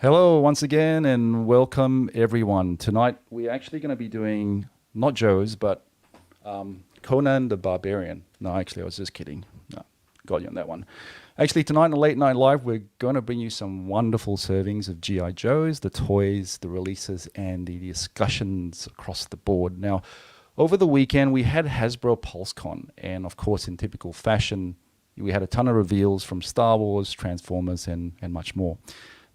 Hello once again and welcome everyone. Tonight we're actually going to be doing not Joe's but Conan the Barbarian. No, actually I was just kidding. No, got you on that one. Actually tonight on Late Night Live we're going to bring you some wonderful servings of G.I. Joes, the toys, the releases and the discussions across the board. Now over the weekend we had Hasbro Pulsecon and of course in typical fashion we had a ton of reveals from Star Wars, Transformers and much more.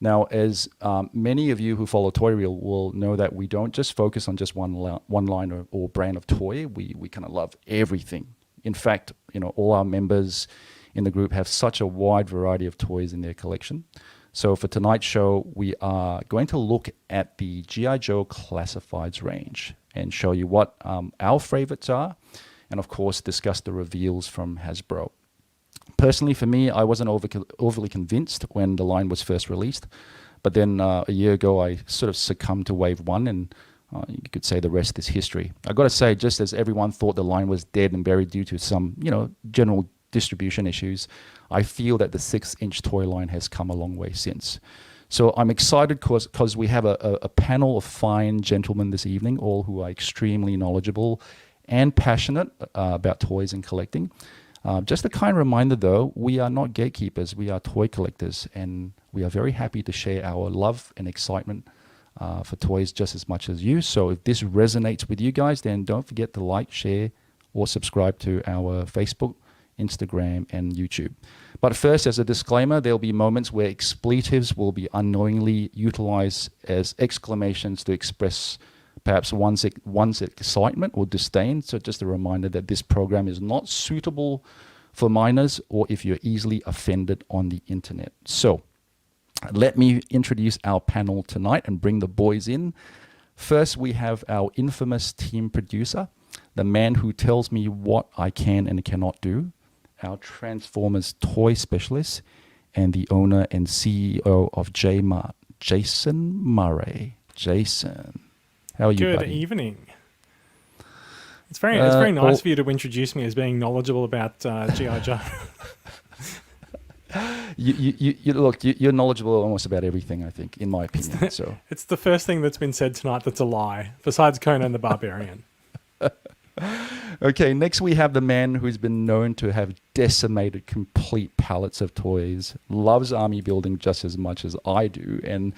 Now, as many of you who follow Toy Reel will know that we don't just focus on just one line or brand of toy. We kind of love everything. In fact, all our members in the group have such a wide variety of toys in their collection. So for tonight's show, we are going to look at the G.I. Joe Classifieds range and show you what our favorites are, and of course discuss the reveals from Hasbro. Personally, for me, I wasn't overly convinced when the line was first released. But then a year ago, I sort of succumbed to wave one, and you could say the rest is history. I got to say, just as everyone thought the line was dead and buried due to some, general distribution issues, I feel that the 6-inch toy line has come a long way since. So I'm excited because we have a panel of fine gentlemen this evening, all who are extremely knowledgeable and passionate about toys and collecting. Just a kind reminder, though, we are not gatekeepers. We are toy collectors, and we are very happy to share our love and excitement for toys just as much as you. So if this resonates with you guys, then don't forget to like, share, or subscribe to our Facebook, Instagram, and YouTube. But first, as a disclaimer, there'll be moments where expletives will be unknowingly utilized as exclamations to express perhaps one's excitement or disdain. So just a reminder that this program is not suitable for minors or if you're easily offended on the internet. So let me introduce our panel tonight and bring the boys in. First, we have our infamous team producer, the man who tells me what I can and cannot do, our Transformers toy specialist, and the owner and CEO of J-Mart, Jason Murray. Jason. How are you, Good buddy? evening. It's very nice for you to introduce me as being knowledgeable about G.I. Joe. You're knowledgeable almost about everything, I think, in my opinion. So it's the first thing that's been said tonight that's a lie, besides Conan the Barbarian. Okay, next we have the man who's been known to have decimated complete pallets of toys, loves army building just as much as I do, and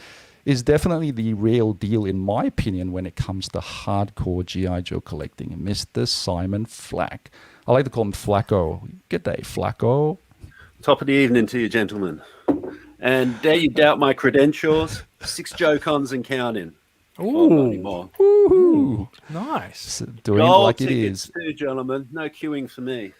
is definitely the real deal, in my opinion, when it comes to hardcore G.I. Joe collecting. Mr. Simon Flack. I like to call him Flacco. Good day, Flacco. Top of the evening to you, gentlemen. And dare you doubt my credentials? 6 Joe-Cons and counting. Ooh. Ooh. Nice. Doing Gold like it tickets is. too, gentlemen. No queuing for me.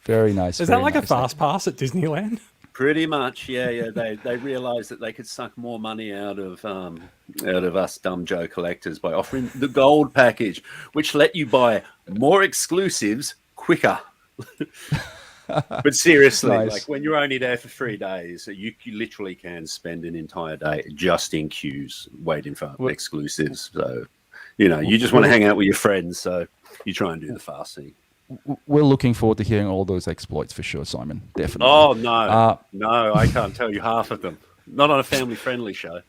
Very nice. Is that like a fast pass at Disneyland? Pretty much, yeah. They realised that they could suck more money out of us dumb Joe collectors by offering the gold package, which let you buy more exclusives quicker. But seriously, Nice. like when you're only there for 3 days, you literally can spend an entire day just in queues waiting for exclusives. So, you just want to hang out with your friends, so you try and do the fast thing. We're looking forward to hearing all those exploits for sure, Simon. Definitely. Oh, no. No, I can't tell you half of them. Not on a family-friendly show.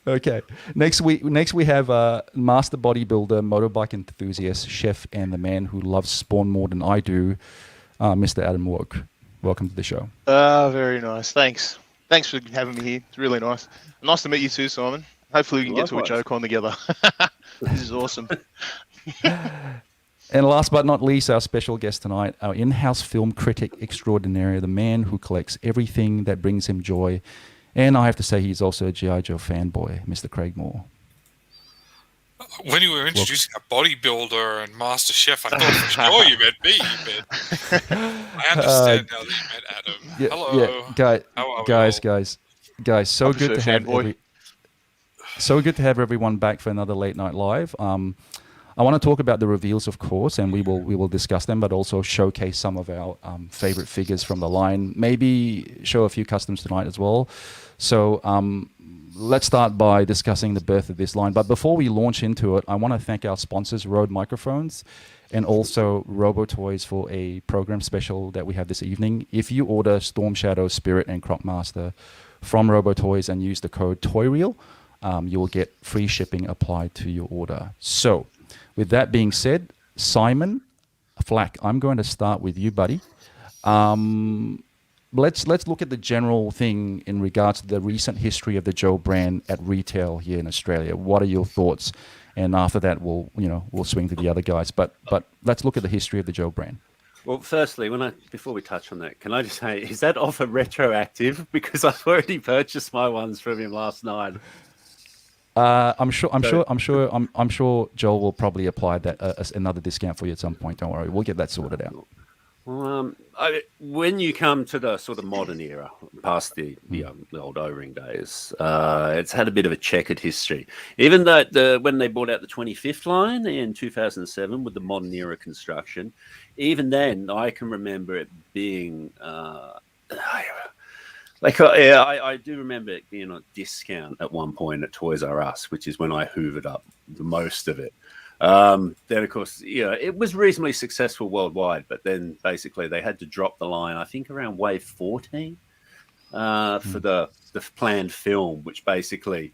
Okay. Next we have master bodybuilder, motorbike enthusiast, chef, and the man who loves Spawn more than I do, Mr. Adam Woke. Welcome to the show. Very nice. Thanks for having me here. It's really nice. Nice to meet you too, Simon. Hopefully we can get to a Joe-Con together. This is awesome. And last but not least, our special guest tonight, our in-house film critic extraordinaire, the man who collects everything that brings him joy. And I have to say he's also a G.I. Joe fanboy, Mr. Craig Moore. When you were introducing a bodybuilder and master chef, I thought for sure you meant me, but I understand now that you meant Adam. Yeah, Hello. Guys, so I'm good to have everyone back for another Late Night Live. I want to talk about the reveals, of course, and we will discuss them, but also showcase some of our favorite figures from the line. Maybe show a few customs tonight as well. So let's start by discussing the birth of this line. But before we launch into it, I want to thank our sponsors, Rode Microphones, and also Robo Toys for a program special that we have this evening. If you order Storm Shadow, Spirit, and Croc Master from Robo Toys and use the code TOYREEL, you will get free shipping applied to your order. So, with that being said, Simon Flack, I'm going to start with you, buddy. Let's look at the general thing in regards to the recent history of the Joe brand at retail here in Australia. What are your thoughts? And after that, we'll swing to the other guys. But let's look at the history of the Joe brand. Well, firstly, before we touch on that, can I just say, is that offer retroactive? Because I've already purchased my ones from him last night. I'm sure Joel will probably apply that another discount for you at some point. Don't worry, we'll get that sorted out. Well, when you come to the sort of modern era, past the old O-ring days, it's had a bit of a checkered history. Even though when they brought out the 25th line in 2007 with the modern era construction, even then I can remember it being I do remember it being on discount at one point at Toys R Us, which is when I hoovered up the most of it. Then, of course, it was reasonably successful worldwide, but then basically they had to drop the line, I think around wave 14 for the planned film, which basically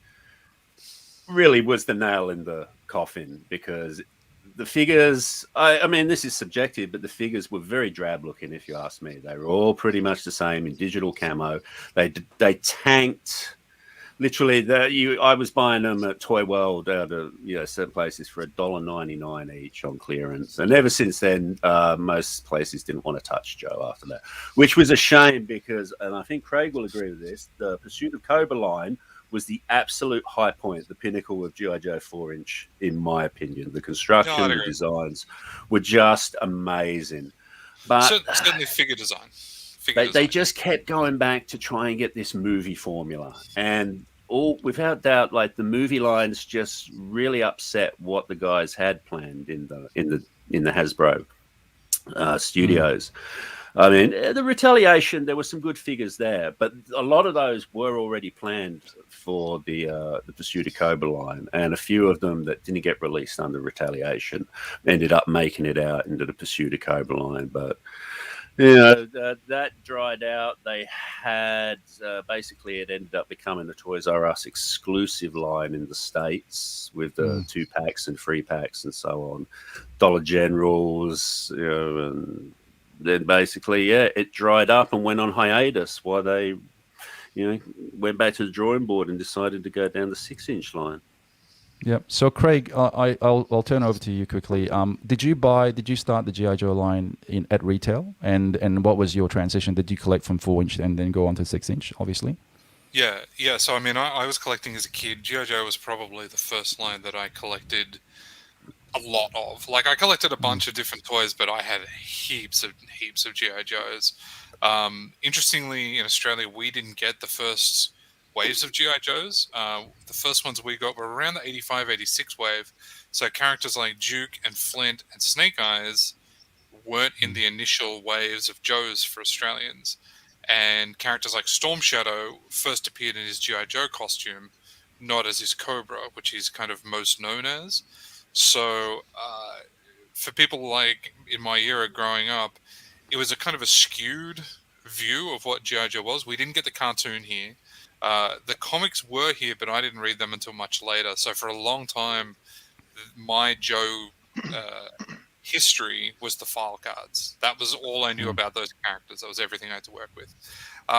really was the nail in the coffin, because the figures, I mean, this is subjective, but the figures were very drab looking, if you ask me. They were all pretty much the same in digital camo. They tanked. Literally, I was buying them at Toy World out of certain places for $1.99 each on clearance, and ever since then, most places didn't want to touch Joe after that, which was a shame because, and I think Craig will agree with this, the Pursuit of Cobra line was the absolute high point, the pinnacle of G.I. Joe 4-inch, in my opinion. The construction, the designs were just amazing. But certainly figure design. They just kept going back to try and get this movie formula, and without doubt, like the movie lines just really upset what the guys had planned in the Hasbro studios. I mean, the Retaliation, there were some good figures there, but a lot of those were already planned for the Pursuit of Cobra line, and a few of them that didn't get released under Retaliation ended up making it out into the Pursuit of Cobra line, but. That dried out. They had basically it ended up becoming the Toys R Us exclusive line in the States with the 2-packs and 3-packs and so on. Dollar Generals, and then basically, it dried up and went on hiatus while they, went back to the drawing board and decided to go down the 6-inch line. Yep. So Craig, I'll turn over to you quickly. Did you start the G.I. Joe line at retail, and what was your transition? Did you collect from 4-inch and then go on to 6-inch? Obviously. Yeah. So I mean, I was collecting as a kid. G.I. Joe was probably the first line that I collected a lot of. Like I collected a bunch of different toys, but I had heaps of G.I. Joes. Interestingly, in Australia, we didn't get the first waves of G.I. Joes. The first ones we got were around the 85, 86 wave. So characters like Duke and Flint and Snake Eyes weren't in the initial waves of Joes for Australians. And characters like Storm Shadow first appeared in his G.I. Joe costume, not as his Cobra, which he's kind of most known as. So for people like in my era growing up, it was a kind of a skewed view of what G.I. Joe was. We didn't get the cartoon here. The comics were here, but I didn't read them until much later. So for a long time, my Joe history was the file cards. That was all I knew about those characters. That was everything I had to work with.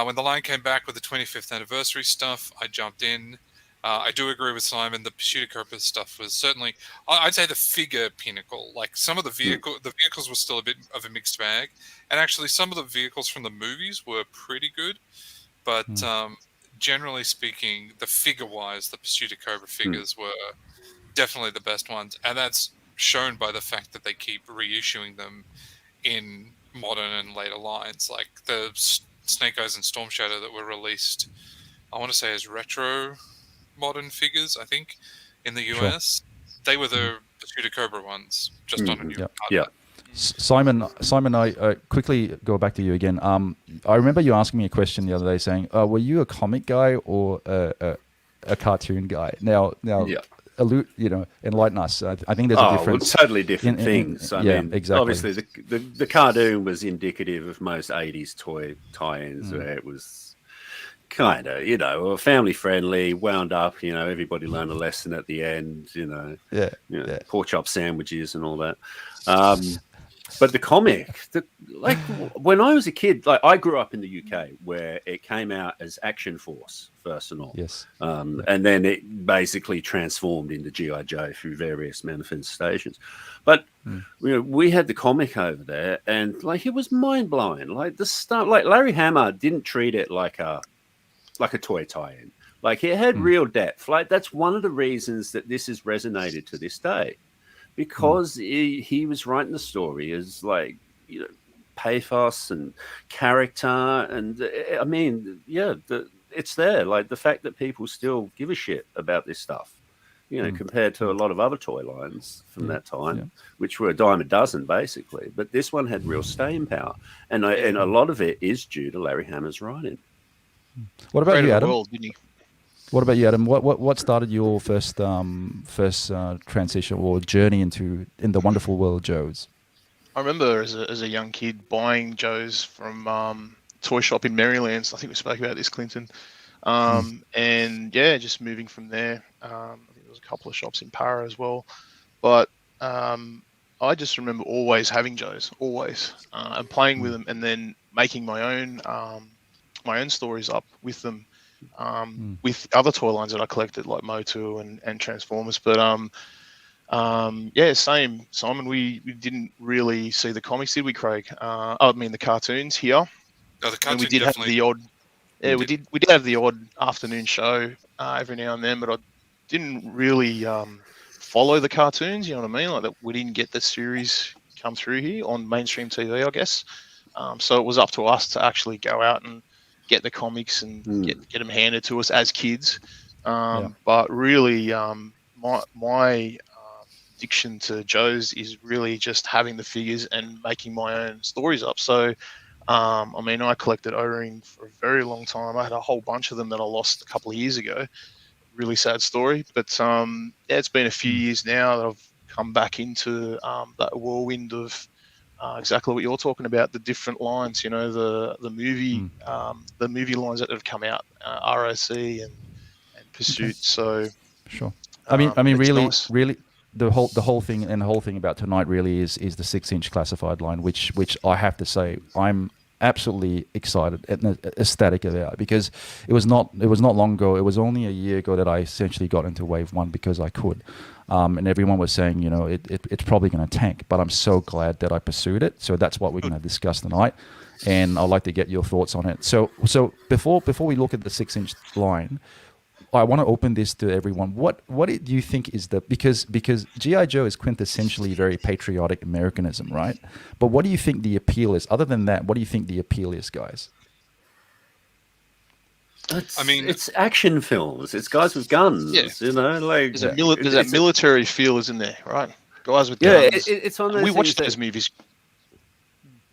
When the line came back with the 25th anniversary stuff, I jumped in. I do agree with Simon. The Pursuit of Cobra stuff was certainly, I'd say, the figure pinnacle. Like some of the vehicles were still a bit of a mixed bag, and actually some of the vehicles from the movies were pretty good, but. Generally speaking, the figure-wise, the Pursuit of Cobra figures were definitely the best ones, and that's shown by the fact that they keep reissuing them in modern and later lines, like the Snake Eyes and Storm Shadow that were released, I want to say as retro modern figures, I think, in the US. They were the Pursuit of Cobra ones, just on a new card. Yeah. Simon, I quickly go back to you again. I remember you asking me a question the other day saying, were you a comic guy or a cartoon guy. Now, Yeah. enlighten us. I think there's a Well, difference. totally different in- things. I yeah, mean, exactly. obviously the cartoon was indicative of most 80s toy tie-ins where it was kind of, family friendly, wound up, everybody learned a lesson at the end, Yeah, pork chop sandwiches and all that. But the comic, when I was a kid, like I grew up in the UK where it came out as Action Force first and all. yes. And then it basically transformed into G.I. Joe through various manifestations. But we had the comic over there, and it was mind blowing. Like the stuff, like Larry Hama didn't treat it like a toy tie-in. Like it had real depth. Like that's one of the reasons that this has resonated to this day, because he was writing the story as pathos and character, and I mean, it's there. Like the fact that people still give a shit about this stuff, compared to a lot of other toy lines from that time, which were a dime a dozen basically. But this one had real staying power, and a lot of it is due to Larry Hama's writing. What about you, Adam? World, didn't you? What about you, Adam? What started your first transition or journey in the wonderful world of Joes? I remember as a young kid buying Joes from toy shop in Maryland. I think we spoke about this, Clinton. And just moving from there. I think there was a couple of shops in Para as well. But I just remember always having Joes, always, and playing with them, and then making my own stories up with them, with other toy lines that I collected, like Motu and Transformers. But same, Simon. We didn't really see the comics, did we, Craig? The cartoons here. No, the cartoon And we did have the odd. Yeah, we did have the odd afternoon show every now and then, but I didn't really follow the cartoons. You know what I mean? Like that, we didn't get the series come through here on mainstream TV, I guess. So it was up to us to actually go out and get the comics and get them handed to us as kids. But really, my addiction to Joe's is really just having the figures and making my own stories up. So, I collected O-Ring for a very long time. I had a whole bunch of them that I lost a couple of years ago. Really sad story. But it's been a few years now that I've come back into that whirlwind of exactly what you're talking about, the different lines, the movie lines that have come out, ROC and Pursuit. So sure. I mean, really, nice. really, the whole thing about tonight really is the 6-inch classified line, which I have to say I'm absolutely excited and ecstatic about, because it was not long ago. It was only a year ago that I essentially got into Wave 1 because I could. And everyone was saying, it's probably going to tank, but I'm so glad that I pursued it. So that's what we're going to discuss tonight, and I'd like to get your thoughts on it. So before we look at the 6-inch line, I want to open this to everyone. What do you think is because G.I. Joe is quintessentially very patriotic Americanism, right? But what do you think the appeal is? Other than that, what do you think the appeal is, guys? It's action films. It's guys with guns. Yeah. There's that military feel is in there, right? Guys with guns. It's on those. We watched those movies.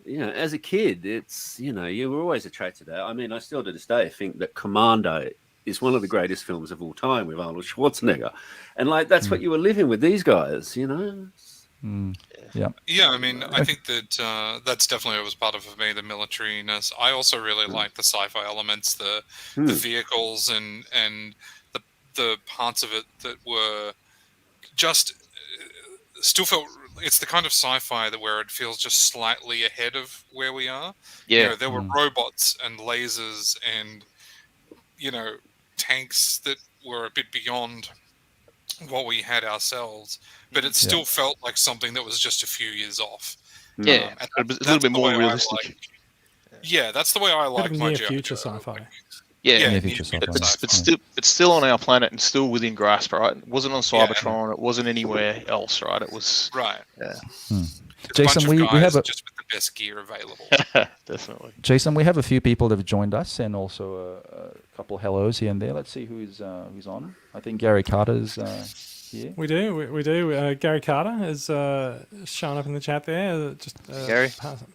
As a kid, it's you were always attracted to that. I mean, I still to this day think that Commando is one of the greatest films of all time with Arnold Schwarzenegger, and that's what you were living with these guys. Yeah. Yeah, I think that that's definitely what was part of for me, the militariness. I also really like the sci-fi elements, the vehicles and the parts of it that were just still felt. It's the kind of sci-fi where it feels just slightly ahead of where we are. Yeah, there were robots and lasers and tanks that were a bit beyond what we had ourselves, but it still felt like something that was just a few years off. Yeah, it was a little bit more realistic. That's the way I like my near future sci-fi. Yeah, future sci-fi. But still on our planet and still within grasp, right? It wasn't on Cybertron. It wasn't anywhere else, right? It was right. Yeah. Jason, we have just with the best gear available. Definitely. Jason, we have a few people that have joined us, and also a couple of hellos here and there. Let's see who's on. I think Gary Carter's here. We do. Gary Carter has shown up in the chat there. Just Gary,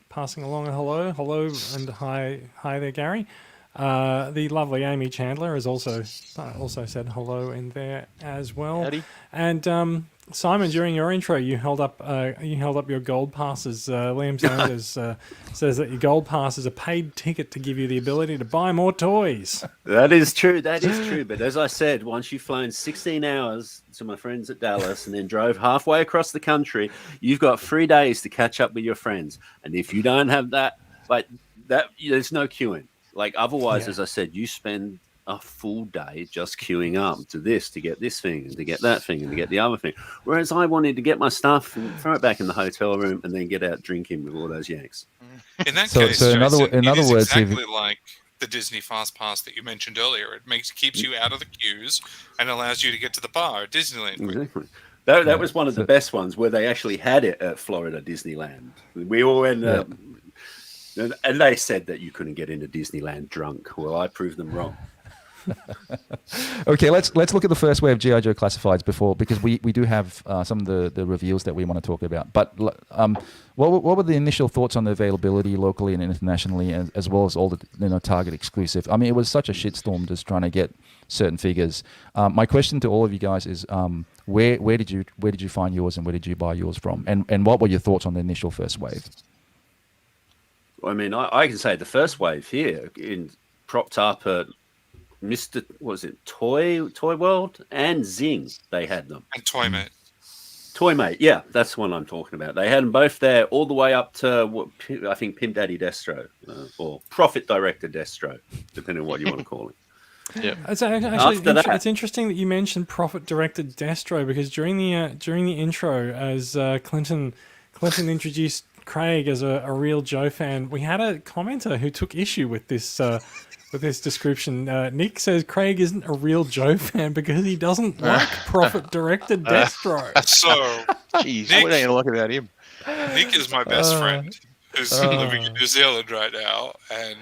passing along a hello, and hi there, Gary. The lovely Amy Chandler has also said hello in there as well. Howdy. And Simon, during your intro, you held up your gold passes. Liam Sanders says that your gold pass is a paid ticket to give you the ability to buy more toys. That is true. That is true. But as I said, once you've flown 16 hours to my friends at Dallas and then drove halfway across the country, you've got 3 days to catch up with your friends. And if you don't have that, there's no queuing. Like otherwise, as I said, you spend a full day just queuing up to this to get this thing and to get that thing and to get the other thing. Whereas I wanted to get my stuff and throw it back in the hotel room and then get out drinking with all those Yanks. In that case, so in other words, exactly like the Disney Fast Pass that you mentioned earlier. It keeps you out of the queues and allows you to get to the bar at Disneyland. Exactly. That was one of the best ones where they actually had it at Florida Disneyland. We all went, and they said that you couldn't get into Disneyland drunk. Well, I proved them wrong. Okay, let's look at the first wave G.I. Joe classifieds because we do have some of the reveals that we want to talk about. But what were the initial thoughts on the availability locally and internationally, as well as all the Target exclusive? I mean, it was such a shitstorm just trying to get certain figures. My question to all of you guys is, where did you find yours and where did you buy yours from? And what were your thoughts on the initial first wave? I mean, I can say the first wave here propped up at Mr. Was it Toy World and Zing? They had them. And Toymate. Toymate, yeah, that's the one I'm talking about. They had them both there, all the way up to I think Pimp Daddy Destro or Profit Director Destro, depending on what you want to call it. Yeah, it's interesting that you mentioned Profit Director Destro because during the intro, as Clinton introduced Craig as a real Joe fan, we had a commenter who took issue with this. With this description, Nick says Craig isn't a real Joe fan because he doesn't like profit-directed Destro. So, jeez, what ain't like about him? Nick is my best friend who's living in New Zealand right now, and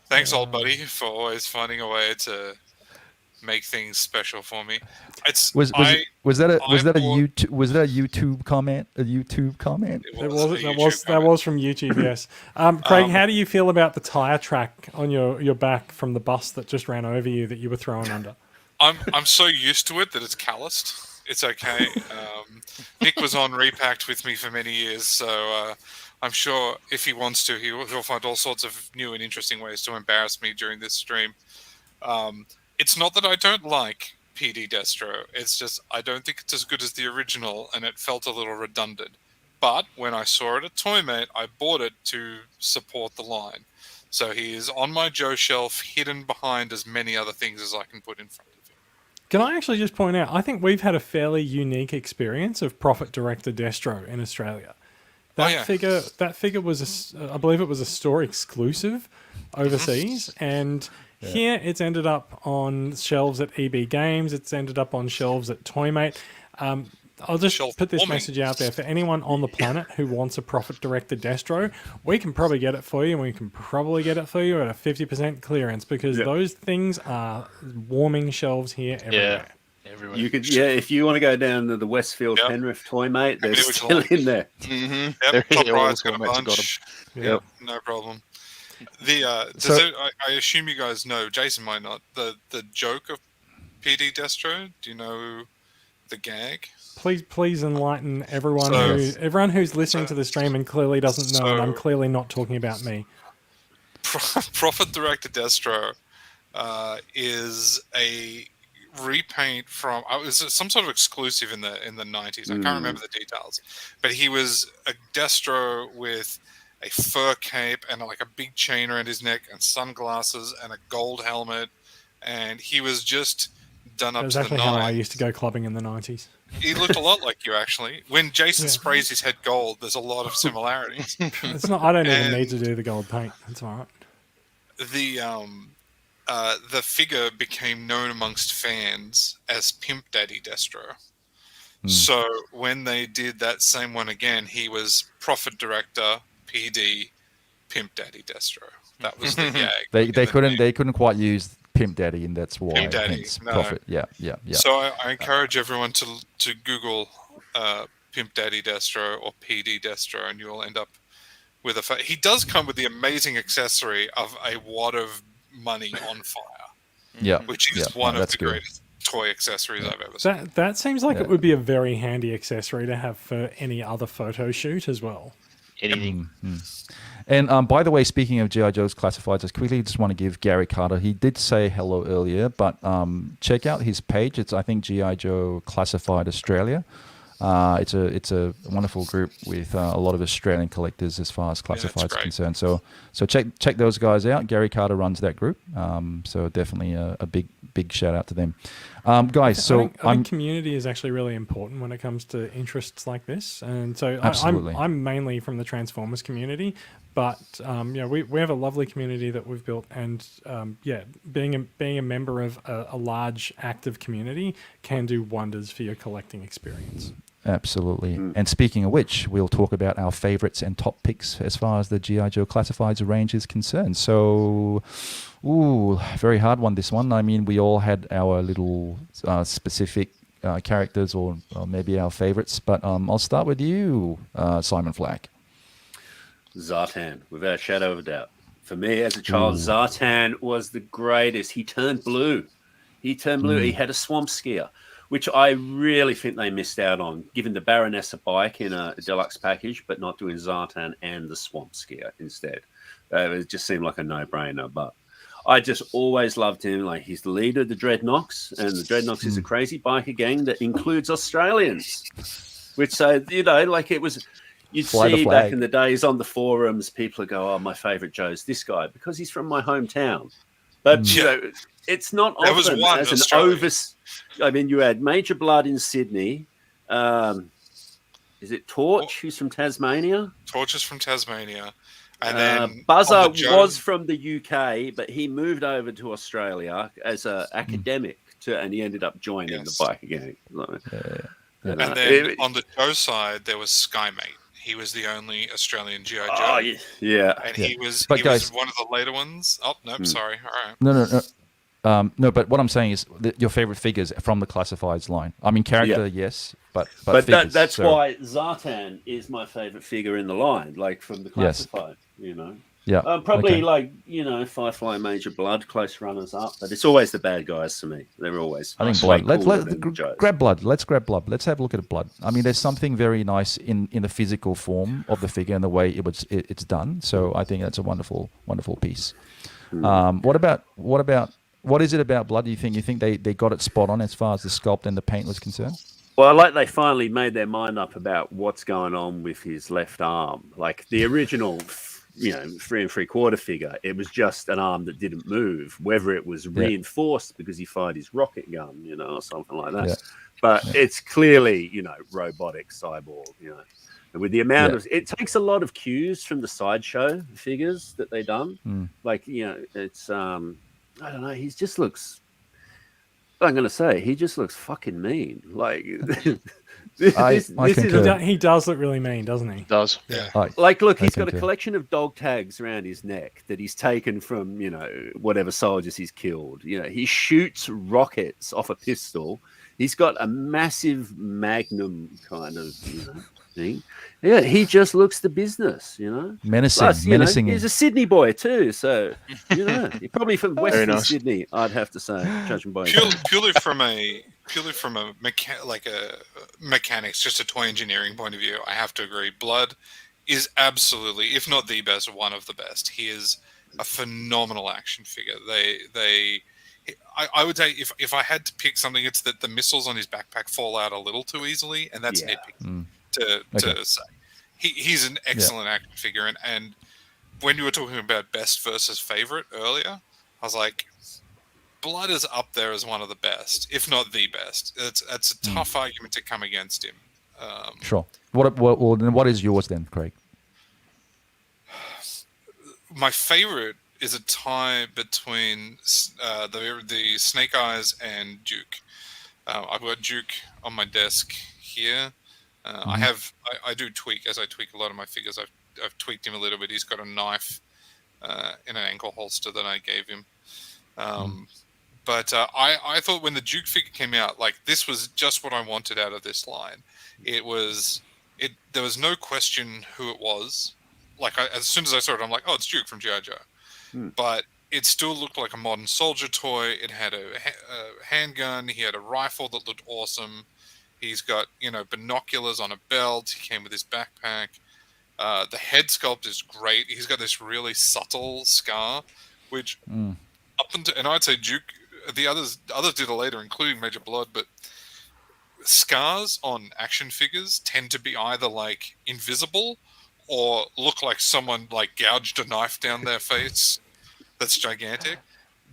thanks, old buddy, for always finding a way to make things special for me. Was that a YouTube comment? A YouTube comment? That was from YouTube. Yes. Craig, how do you feel about the tire track on your back from the bus that just ran over you that you were thrown under? I'm so used to it that it's calloused. It's okay. Nick was on Repacked with me for many years, so I'm sure if he wants to, he'll find all sorts of new and interesting ways to embarrass me during this stream. It's not that I don't like PD Destro. It's just I don't think it's as good as the original, and it felt a little redundant. But when I saw it at Toymate, I bought it to support the line. So he is on my Joe shelf, hidden behind as many other things as I can put in front of him. Can I actually just point out, I think we've had a fairly unique experience of Profit Director Destro in Australia. That figure was, I believe it was a store exclusive overseas, and here it's ended up on shelves at EB Games. It's ended up on shelves at Toymate. I'll just put this message out there for anyone on the planet who wants a profit-directed Destro. We can probably get it for you, and we can probably get it for you at a 50% clearance because those things are warming shelves here everywhere. Yeah, everywhere. You could, if you want to go down to the Westfield Penrith Toymate, they're still in there. Mm-hmm. Yep, Top Ride's got a bunch. Yep, no problem. I assume you guys know, Jason might not, the joke of PD Destro. Do you know the gag? Please enlighten everyone who's listening to the stream and clearly doesn't know, and I'm clearly not talking about me. Profit Director Destro is a repaint from it was some sort of exclusive in the 90s. I can't remember the details, but he was a Destro with a fur cape and like a big chain around his neck and sunglasses and a gold helmet, and he was just done up to the nines. Exactly how I used to go clubbing in the 90s. He looked a lot like you, actually. When Jason sprays his head gold, there's a lot of similarities. It's not. I don't even need to do the gold paint. It's all right. The figure became known amongst fans as Pimp Daddy Destro. So when they did that same one again, he was Profit Director PD Pimp Daddy Destro. That was the gag. They couldn't quite use Pimp Daddy, and that's why. Pimp Daddy, no. Profit. Yeah. So I encourage everyone to Google Pimp Daddy Destro or PD Destro, and you'll end up with he does come with the amazing accessory of a wad of money on fire. Yeah, Which is one of the greatest toy accessories I've ever seen. That seems like it would be a very handy accessory to have for any other photo shoot as well. Anything. And by the way, speaking of G.I. Joe's classifieds, I quickly just want to give Gary Carter, he did say hello earlier, but check out his page. It's, I think, G.I. Joe Classified Australia. It's a wonderful group with a lot of Australian collectors as far as classifieds are concerned. So check those guys out. Gary Carter runs that group. So definitely a big shout out to them, guys. I think community is actually really important when it comes to interests like this. And so I'm mainly from the Transformers community, but we have a lovely community that we've built, and being a member of a large active community can do wonders for your collecting experience. Absolutely. And speaking of which, we'll talk about our favorites and top picks as far as the G.I. Joe Classifieds range is concerned. So, very hard one, this one. I mean, we all had our little specific characters or maybe our favorites, but I'll start with you, Simon Flack. Zartan, without a shadow of a doubt. For me, as a child, Zartan was the greatest. He turned blue. He had a swamp skier, which I really think they missed out on, giving the Baroness a bike in a deluxe package, but not doing Zartan and the swamp skier instead. It just seemed like a no-brainer, but I just always loved him. Like, he's the leader of the Dreadnoks, and the Dreadnoks is a crazy biker gang that includes Australians, which, it was... You'd see back in the days on the forums, people would go, "Oh, my favorite Joe's this guy because he's from my hometown." But it's not often was one as an Australia. I mean, you had Major Blood in Sydney. Is it Torch? Who's from Tasmania? Torch is from Tasmania, and then Buzzer was from the UK, but he moved over to Australia as an academic, and he ended up joining the biker gang. And then on the Joe side, there was Skymate. He was the only Australian G.I. Joe. Oh, yeah. And he was guys, one of the later ones. Oh, nope, sorry. All right. No, but what I'm saying is your favorite figures from the classifieds line. I mean, character, yes, but figures, that's why Zartan is my favorite figure in the line, like from the classified, Yeah. Probably Firefly, Major Blood, close runners up, but it's always the bad guys to me. They're always. I think Blood. Let's grab Blood. Let's grab Blood. Let's have a look at Blood. I mean, there's something very nice in the physical form of the figure and the way it's done. So I think that's a wonderful piece. What is it about Blood? You think they got it spot on as far as the sculpt and the paint was concerned? Well, they finally made their mind up about what's going on with his left arm. Like the original 3 3/4 figure, it was just an arm that didn't move, whether it was reinforced because he fired his rocket gun, or something like that. But it's clearly, robotic cyborg, and with the amount of, it takes a lot of cues from the sideshow figures that they done. Like, it's, I don't know, he just looks, I'm going to say, he just looks fucking mean. Like, he does look really mean, doesn't he? He does. Yeah. Look, he's got a collection of dog tags around his neck that he's taken from, whatever soldiers he's killed. He shoots rockets off a pistol. He's got a massive magnum kind of, thing. Yeah, he just looks the business, Menacing. Plus, menacing. He's a Sydney boy too, so you're probably from Western Sydney, I'd have to say, judging by purely from a mechanics, just a toy engineering point of view. I have to agree. Blood is absolutely, if not the best, one of the best. He is a phenomenal action figure. I would say if I had to pick something, it's that the missiles on his backpack fall out a little too easily, and that's nitpicking to say. He's an excellent action figure, and when you were talking about best versus favorite earlier, I was like, Blood is up there as one of the best, if not the best. It's a tough argument to come against him. Sure. What is yours then, Craig? My favorite is a tie between the Snake Eyes and Duke. I've got Duke on my desk here. I do tweak as I tweak a lot of my figures. I've tweaked him a little bit. He's got a knife in an ankle holster that I gave him. But I thought when the Duke figure came out, like, this was just what I wanted out of this line. There was no question who it was. Like, as soon as I saw it, I'm like, oh, it's Duke from G.I. Joe. But it still looked like a modern soldier toy. It had a handgun. He had a rifle that looked awesome. He's got, binoculars on a belt. He came with his backpack. The head sculpt is great. He's got this really subtle scar, which up until, and I'd say Duke, the others did it later, including Major Blood, but scars on action figures tend to be either like invisible or look like someone like gouged a knife down their face. That's gigantic.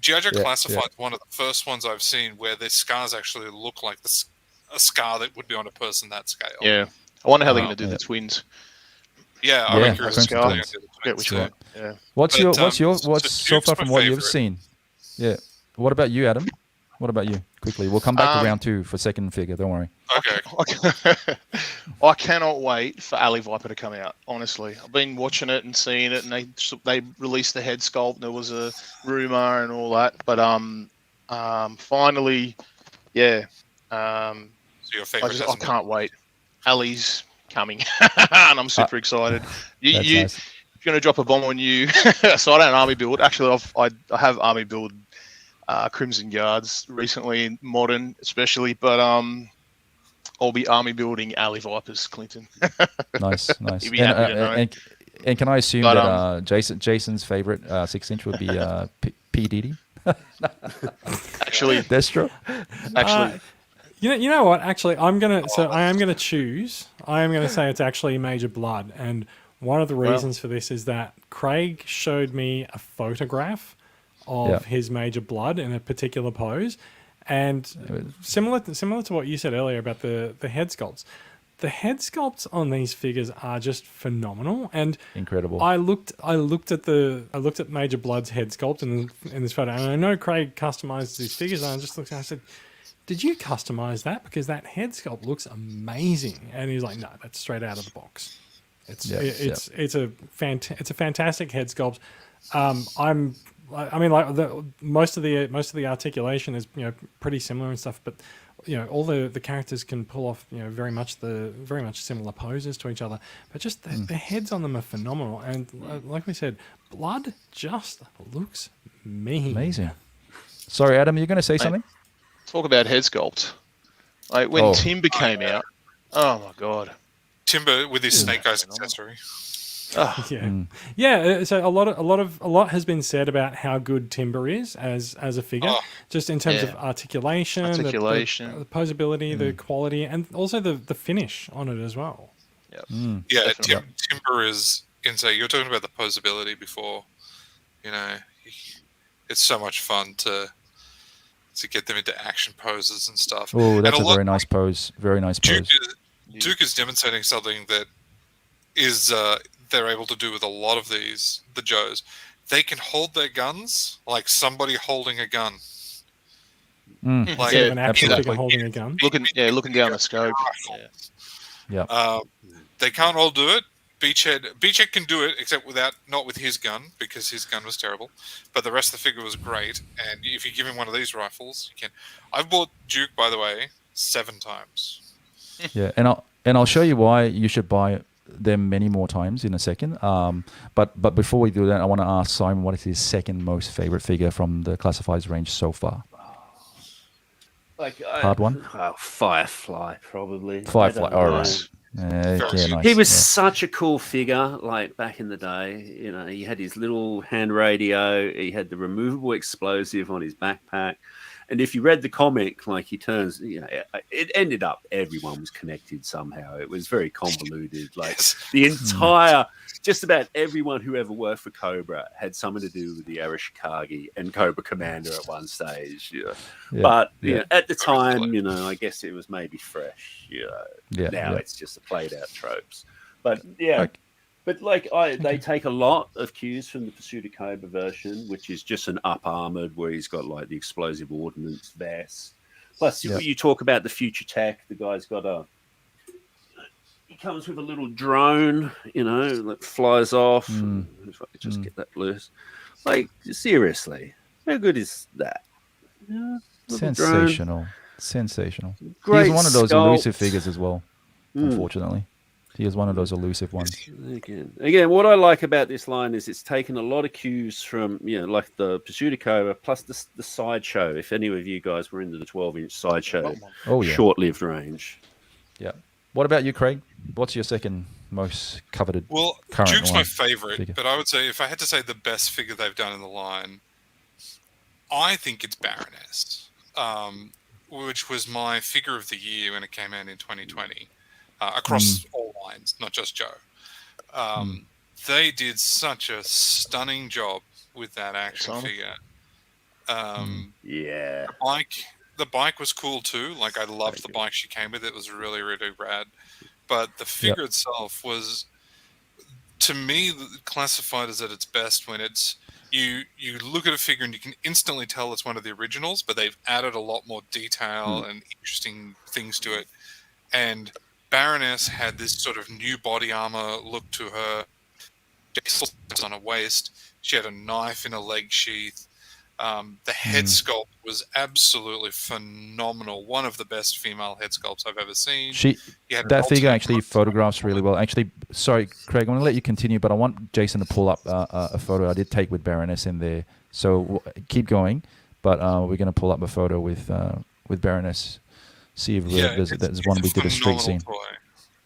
Jojo Classified is one of the first ones I've seen where their scars actually look like a scar that would be on a person that scale. Yeah, I wonder how they're going to do the twins. Yeah, I'm curious to scar. get Which one? Yeah. What's so so far from what you've seen? Yeah. What about you, Adam? What about you? Quickly, we'll come back to round 2 for second figure. Don't worry. Okay. I cannot wait for Alley Viper to come out. Honestly, I've been watching it and seeing it, and they released the head sculpt. And there was a rumor and all that, but finally, yeah. So your favorite? I can't wait. Alley's coming, and I'm super excited. You nice. If you're going to drop a bomb on you, so I don't army build. Actually, I have army build Crimson Guards recently in Modern, especially, but I'll be army building Alley Vipers, Clinton. Nice. You'd be happy to know. And can I assume that Jason's favorite 6-inch would be P Diddy? Actually, Destro. Actually. You know what? Actually, I am gonna choose. I am gonna say it's actually Major Blood, and one of the reasons for this is that Craig showed me a photograph of his Major Blood in a particular pose, and similar to what you said earlier about the head sculpts. The head sculpts on these figures are just phenomenal and incredible. I looked at Major Blood's head sculpt in this photo, and I know Craig customized these figures, and I just looked and I said, did you customize that? Because that head sculpt looks amazing. And he's like, no, that's straight out of the box. It's a fantastic head sculpt. Most of the articulation is pretty similar and stuff, but all the characters can pull off very much similar poses to each other. But just the heads on them are phenomenal. And like we said, Blood just looks mean. Amazing. Sorry, Adam, you're going to say something? Talk about head sculpt. Like when Timber came out, oh my god, Timber with his Snake Eyes accessory. Yeah. So a lot has been said about how good Timber is as a figure, just in terms of articulation, the posability, the quality, and also the finish on it as well. Yeah, Timber is insane. You're talking about the posability before. It's so much fun to get them into action poses and stuff. Oh, that's a very nice pose. Very nice pose. Duke is demonstrating something that is they're able to do with a lot of the Joes. They can hold their guns like somebody holding a gun. Like an action figure holding a gun. Looking down the scope. They can't all do it. Beachhead can do it, except not with his gun, because his gun was terrible. But the rest of the figure was great. And if you give him one of these rifles, you can. I've bought Duke, by the way, 7 times. Yeah, and I'll show you why you should buy them many more times in a second. But before we do that, I want to ask Simon what is his second most favorite figure from the Classifieds range so far. Hard one. Firefly, probably. Firefly. All right. Nice. He was such a cool figure, like back in the day. He had his little hand radio. He had the removable explosive on his backpack. And if you read the comic, like he turns, it ended up everyone was connected somehow. It was very convoluted. Like the entire, just about everyone who ever worked for Cobra had something to do with the Arashikage and Cobra Commander at one stage. But at the time, I guess it was maybe fresh. Now it's just played out tropes. But they take a lot of cues from the Pursuit of Cobra version, which is just an up armored where he's got like the explosive ordnance vest. Plus, you talk about the future tech. The guy's got he comes with a little drone, that flies off. If I could just get that loose. Like, seriously, how good is that? Sensational. Sensational. Great He's one of those sculpt. elusive figures as well, unfortunately. He is one of those elusive ones. Again, what I like about this line is it's taken a lot of cues from, like the Pursuit of Cobra, plus the sideshow. If any of you guys were into the 12-inch sideshow, short-lived range. Yeah. What about you, Craig? What's your second most coveted? Well, current Duke's line my favorite, figure? but I would say if I had to say the best figure they've done in the line, I think it's Baroness, which was my figure of the year when it came out in 2020, across all lines, not just Joe. They did such a stunning job with that action figure. Yeah. The bike was cool too. Like, I loved the bike she came with. It was really, really rad. But the figure itself was, to me, classified as at its best when it's you look at a figure and you can instantly tell it's one of the originals, but they've added a lot more detail and interesting things to it. And Baroness had this sort of new body armor look to her. She was on her waist. She had a knife in a leg sheath. The head sculpt was absolutely phenomenal. One of the best female head sculpts I've ever seen. That figure actually photographs really well. Actually, sorry, Craig, I'm going to let you continue, but I want Jason to pull up a photo I did take with Baroness in there. So keep going, but we're going to pull up a photo with Baroness. See if there's one we did a street scene.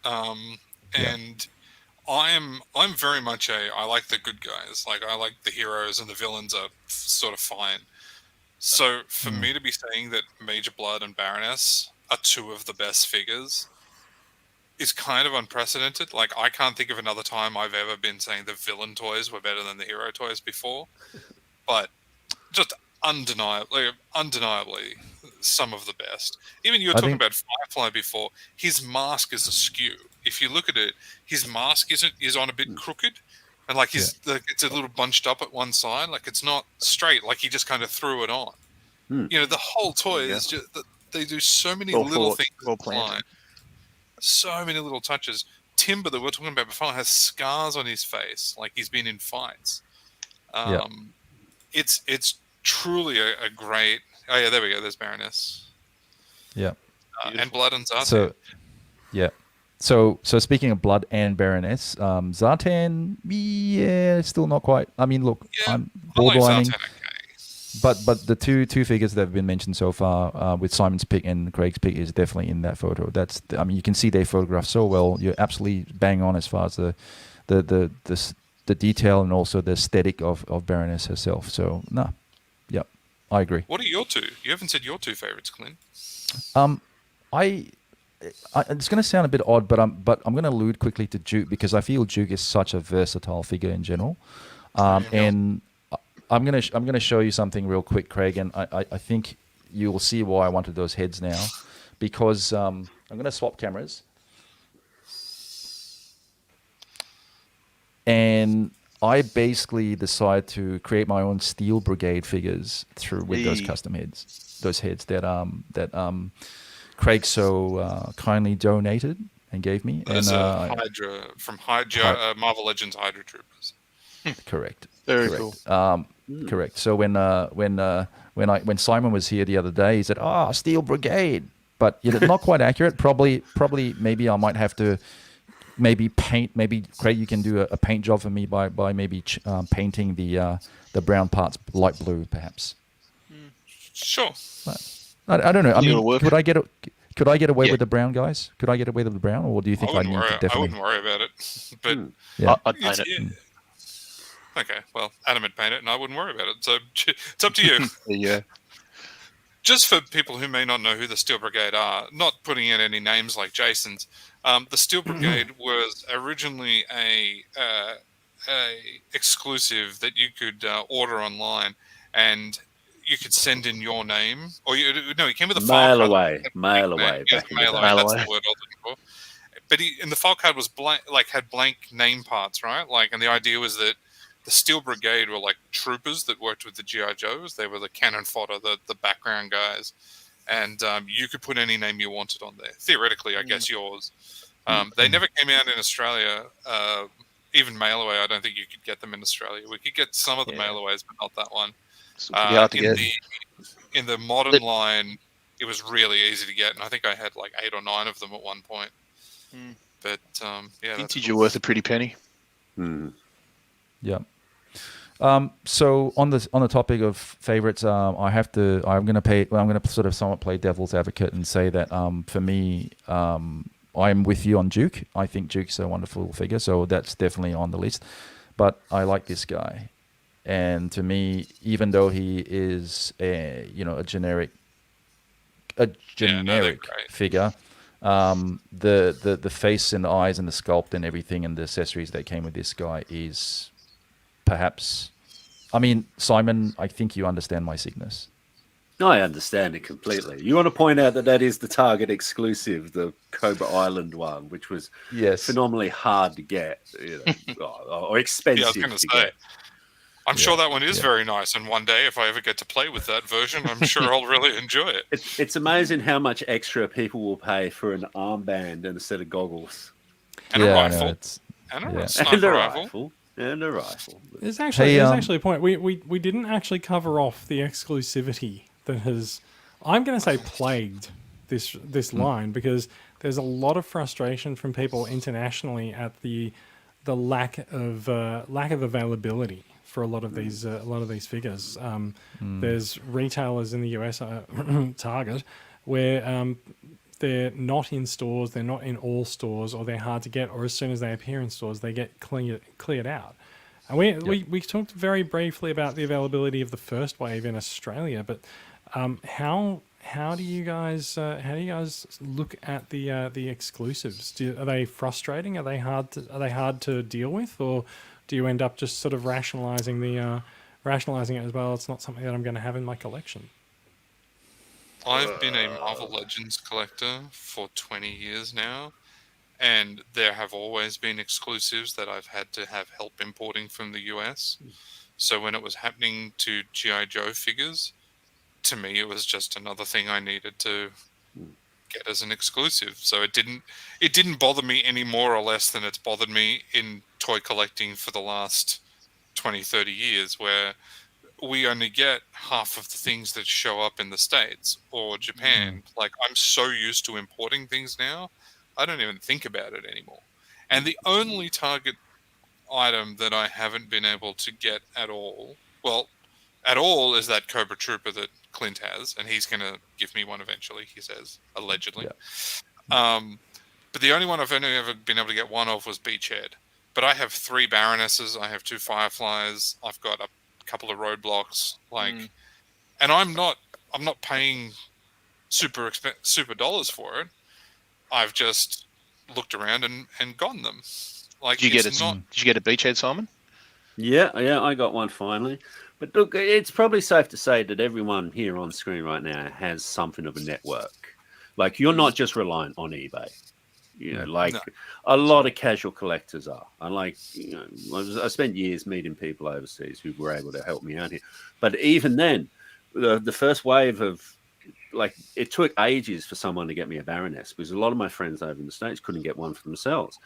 And I'm very much I like the good guys. Like, I like the heroes, and the villains are sort of fine. So for me to be saying that Major Blood and Baroness are two of the best figures is kind of unprecedented. Like, I can't think of another time I've ever been saying the villain toys were better than the hero toys before. But just undeniably some of the best. Even you were talking about Firefly before. His mask is askew. If you look at it, his mask is on a bit crooked, and like it's a little bunched up at one side. Like, it's not straight. Like, he just kind of threw it on. The whole toy is just they do so many little things. So many little touches. Timber that we were talking about before has scars on his face, like he's been in fights. It's truly a great. Oh yeah, there we go. There's Baroness. Yeah. And Blood and Zartan. So speaking of Blood and Baroness, Zartan, still not quite. I mean, look, I'm borderlining. But the two figures that have been mentioned so far, with Simon's pick and Craig's pick, is definitely in that photo. You can see they photographed so well. You're absolutely bang on as far as the detail and also the aesthetic of Baroness herself. So I agree. What are your two? You haven't said your two favorites, Clint. It's going to sound a bit odd, but I'm going to allude quickly to Duke, because I feel Duke is such a versatile figure in general. And I'm going to show you something real quick, Craig, and I think you will see why I wanted those heads now, because I'm going to swap cameras. And I basically decided to create my own Steel Brigade figures with those custom heads, that Craig so kindly donated and gave me. There's Hydra from Marvel Legends Hydra Troopers. Correct. Very cool. Correct. So when Simon was here the other day, he said, Steel Brigade, but not quite accurate. Probably maybe I might have to paint. Maybe Craig, you can do a paint job for me by maybe painting the brown parts light blue, perhaps. Sure. I don't know. I mean, could I get away with the brown, guys? Could I get away with the brown, or do you think I need to definitely? I wouldn't worry about it. But I'd paint it. Okay, well, Adam would paint it, and I wouldn't worry about it. So it's up to you. Yeah. Just for people who may not know who the Steel Brigade are, not putting in any names like Jason's, the Steel Brigade was originally a exclusive that you could order online, and you could send in your name, or it came with a file card. Mail away. That's the word I was looking for. But in the file card was blank, like had blank name parts, right? Like, and the idea was that the Steel Brigade were like troopers that worked with the GI Joes. They were the cannon fodder, the background guys, and you could put any name you wanted on there. Theoretically, I guess yours. They never came out in Australia. Even mail away, I don't think you could get them in Australia. We could get some of the mail aways, but not that one. Hard to get. In the modern line, it was really easy to get, and I think I had like 8 or 9 of them at one point. But yeah, that's Vintage cool. are worth a pretty penny. Yeah. So on the topic of favorites, I'm gonna sort of somewhat play devil's advocate and say that for me, I'm with you on Duke. I think Duke's a wonderful figure, so that's definitely on the list. But I like this guy, and to me, even though he is a generic figure, the face and the eyes and the sculpt and everything and the accessories that came with this guy is perhaps. I mean, Simon, I think you understand my sickness. I understand it completely. You want to point out that is the Target exclusive, the Cobra Island one, which was phenomenally hard to get, or expensive. Yeah, I was going to say. Get. I'm sure that one is very nice, and one day, if I ever get to play with that version, I'm sure I'll really enjoy it. It's amazing how much extra people will pay for an armband and a set of goggles. And a rifle. And a sniper rifle. And a rifle. There's actually a point. We didn't actually cover off the exclusivity that has, I'm going to say, plagued this line, because there's a lot of frustration from people internationally at the lack of availability for a lot of these figures. There's retailers in the US, Target, where they're not in stores, they're not in all stores, or they're hard to get, or as soon as they appear in stores, they get cleared out. And we talked very briefly about the availability of the first wave in Australia, but how do you guys look at the exclusives? Are they frustrating? Are they hard to deal with, or do you end up just sort of rationalizing it as well? It's not something that I'm going to have in my collection. I've been a Marvel Legends collector for 20 years now, and there have always been exclusives that I've had to have help importing from the US. So when it was happening to G.I. Joe figures, to me it was just another thing I needed to get as an exclusive. So it didn't bother me any more or less than it's bothered me in toy collecting for the last 20, 30 years, where we only get half of the things that show up in the States or Japan. Like, I'm so used to importing things now, I don't even think about it anymore. And the only Target item that I haven't been able to get at all, is that Cobra Trooper that Clint has, and he's going to give me one eventually, he says, allegedly. Yeah. But the only one I've only ever been able to get one of was Beachhead. But I have 3 Baronesses, I have 2 Fireflies, I've got a couple of Roadblocks, and I'm not paying super dollars for it. I've just looked around and gotten them. Like, did you get a Beachhead, Simon? Yeah, I got one finally. But look, it's probably safe to say that everyone here on screen right now has something of a network. Like, you're not just reliant on eBay. A lot of casual collectors are. And I spent years meeting people overseas who were able to help me out here. But even then, the first wave of, it took ages for someone to get me a Baroness, because a lot of my friends over in the States couldn't get one for themselves.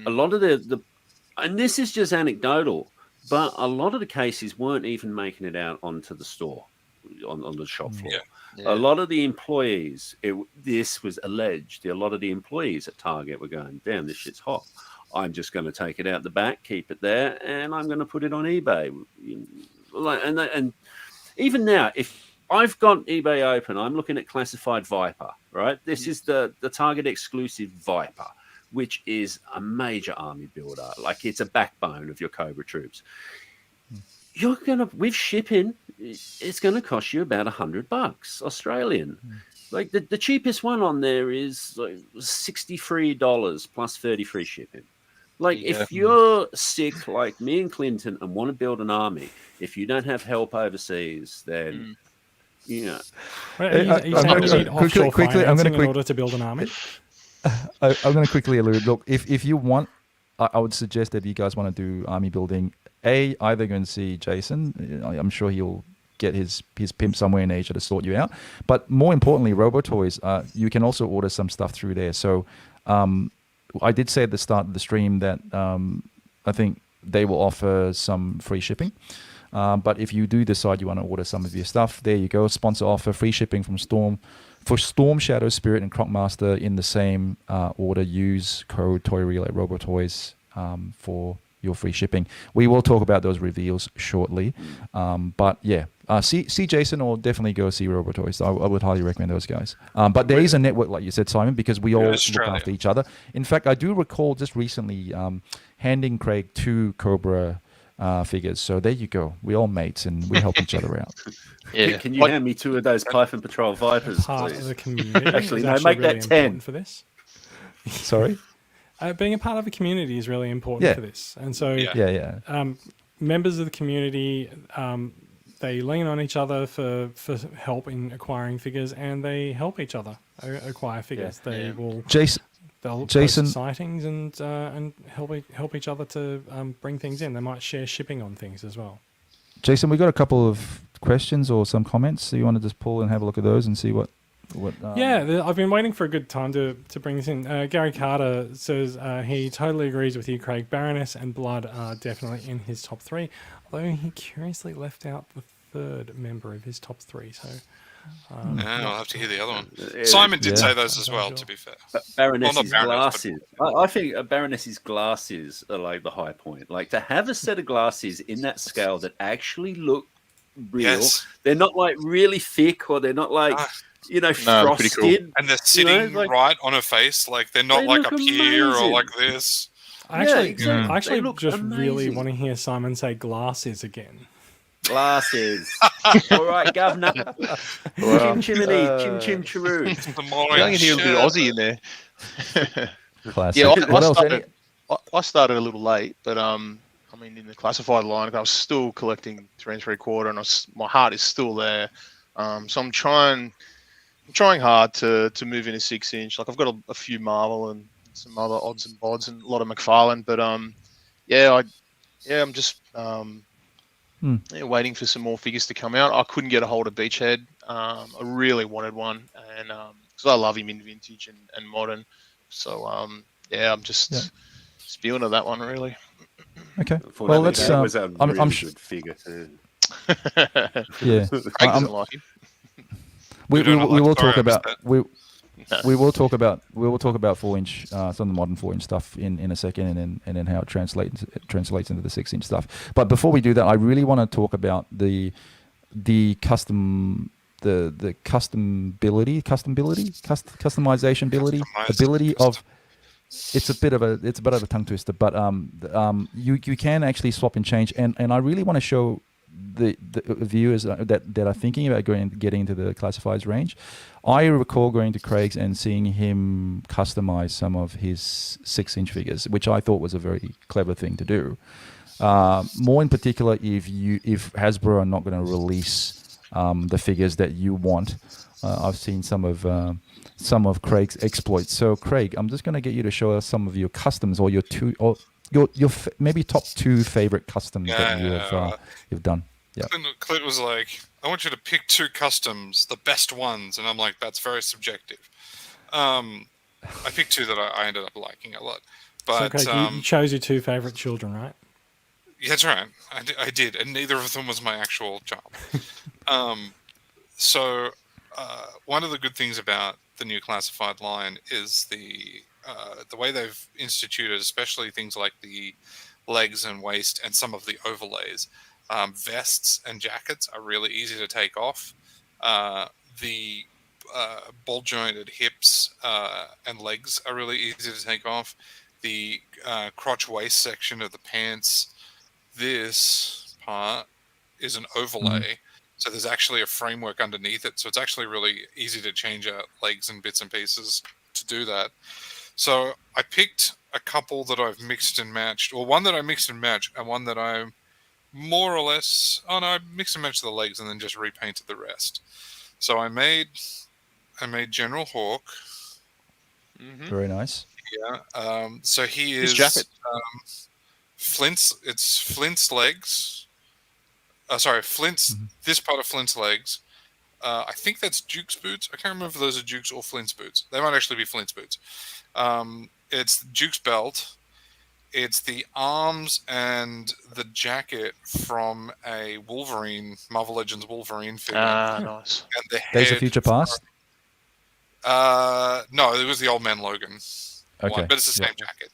A lot of and this is just anecdotal, but a lot of the cases weren't even making it out onto the store, on the shop floor. Yeah. Yeah. A lot of the employees, this was alleged, a lot of the employees at Target were going, damn, this shit's hot. I'm just going to take it out the back, keep it there, and I'm going to put it on eBay. And even now, if I've got eBay open, I'm looking at classified Viper, right? This is the Target exclusive Viper, which is a major army builder. Like, it's a backbone of your Cobra troops. With shipping, it's going to cost you about $100 Australian. Like, the cheapest one on there is like $63 plus 30 free shipping. Like, if you're sick like me and Clinton and want to build an army, if you don't have help overseas, then Are you saying you need offshore financing in order to build an army? I'm going to quickly allude. Look, if you want, I would suggest that you guys want to do army building. Either go and see Jason. I'm sure he'll get his pimp somewhere in Asia to sort you out. But more importantly, RoboToys, you can also order some stuff through there. So I did say at the start of the stream that I think they will offer some free shipping. But if you do decide you want to order some of your stuff, there you go. Sponsor offer, free shipping from For Storm Shadow, Spirit, and Croc Master in the same order, use code Toy Relay Robotoys for your free shipping. We will talk about those reveals shortly. But yeah, see Jason, or definitely go see Robotoys. I would highly recommend those guys. But there is a network, like you said, Simon, because we all look after each other. In fact, I do recall just recently handing Craig 2 Cobra figures. So there you go. We all mates and we help each other out. Yeah. Can you hand me 2 of those Python Patrol Vipers, Part please? of the community. Actually, is no, actually make that really 10. important for this. Sorry? Being a part of a community is really important for this. And so members of the community, they lean on each other for help in acquiring figures, and they help each other acquire figures. They will they'll Jason, post sightings and help each other to bring things in. They might share shipping on things as well. Jason, we got a couple of questions or some comments. So you want to just pull and have a look at those and see what I've been waiting for a good time to bring this in. Gary Carter says he totally agrees with you, Craig. Baroness and Blood are definitely in his top 3, although he curiously left out the 3rd member of his top 3. So I'll have to hear the other one. Simon did say those as well, to be fair. Baroness's glasses. I think Baroness's glasses are like the high point. Like, to have a set of glasses in that scale that actually look real. Yes. They're not like really thick, or they're not like frosted. Cool. And they're sitting right on her face. Like, they're not like up here or like this. I actually just amazing. Really want to hear Simon say glasses again. Glasses. All right, governor. Chim chimney, chim chim chiroo. I can hear a bit of Aussie in there. Classic. Yeah, I started a little late, but I mean, in the classified line, I was still collecting 3 3/4, and my heart is still there. So I'm trying hard to move into 6-inch. Like, I've got a few Marvel and some other odds and bods and a lot of McFarlane, but I'm just waiting for some more figures to come out. I couldn't get a hold of Beachhead. I really wanted one, and because I love him in vintage and modern. So I'm just spewing at that one, really. Okay. Well, let's. That was a really I'm good figure too. Yeah. Craig doesn't like him. We will talk about we will talk about 4-inch some of the modern 4-inch stuff in a second, and then how it translates into the 6-inch stuff. But before we do that, I really want to talk about the customization ability of. It's a bit of a tongue twister, but you can actually swap and change, and I really want to show the viewers that are thinking about getting into the classifieds range. I recall going to Craig's and seeing him customize some of his 6-inch figures, which I thought was a very clever thing to do. More in particular, if Hasbro are not going to release the figures that you want. I've seen some of Craig's exploits. So Craig, I'm just going to get you to show us some of your customs, or your maybe top 2 favorite customs that you've done. Yeah. Clint was like, I want you to pick 2 customs, the best ones. And I'm like, that's very subjective. I picked 2 that I ended up liking a lot. But so, Craig, you chose your 2 favorite children, right? Yeah, that's right. I did. And neither of them was my actual child. So one of the good things about the new classified line is the way they've instituted, especially things like the legs and waist and some of the overlays. Vests and jackets are really easy to take off. The ball jointed hips and legs are really easy to take off. The crotch waist section of the pants, this part is an overlay. So there's actually a framework underneath it. So it's actually really easy to change out legs and bits and pieces to do that. So I picked a couple that I've mixed and matched, or one that I mixed and matched, and one that I more or less, I mixed and matched the legs and then just repainted the rest. So I made General Hawk. Very nice. Yeah. So he is his jacket. Flint's legs. Flint's this part of Flint's legs. I think that's Duke's boots. I can't remember if those are Duke's or Flint's boots. They might actually be Flint's boots. It's Duke's belt. It's the arms and the jacket from a Wolverine, Marvel Legends Wolverine figure. Ah, nice. And the Days of head Future Past. No, it was the Old Man Logan Okay. one, but it's the Yeah. same jacket.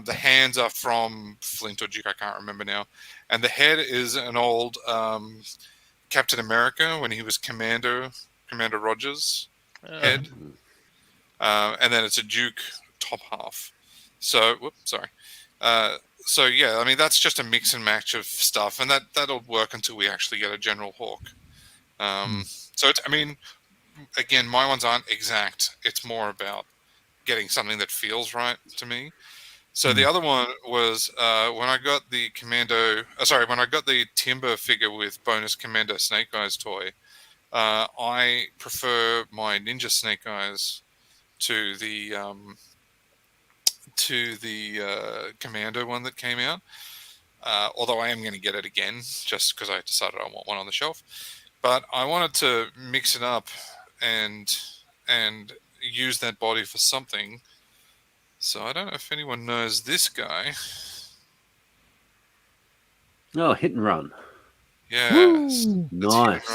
The hands are from Flint or Duke, I can't remember now. And the head is an old Captain America when he was Commander Rogers head. And then it's a Duke top half. So, sorry. So yeah, I mean that's just a mix and match of stuff, and that'll work until we actually get a General Hawk. So I mean, again, my ones aren't exact. It's more about getting something that feels right to me. So the other one was when I got the when I got the Timber figure with bonus Commando Snake Eyes toy. I prefer my Ninja Snake Eyes to the Commando one that came out. Although I am going to get it again, just because I decided I want one on the shelf. But I wanted to mix it up and use that body for something. So I don't know if anyone knows this guy. Oh, Hit and Run. Yes. Nice.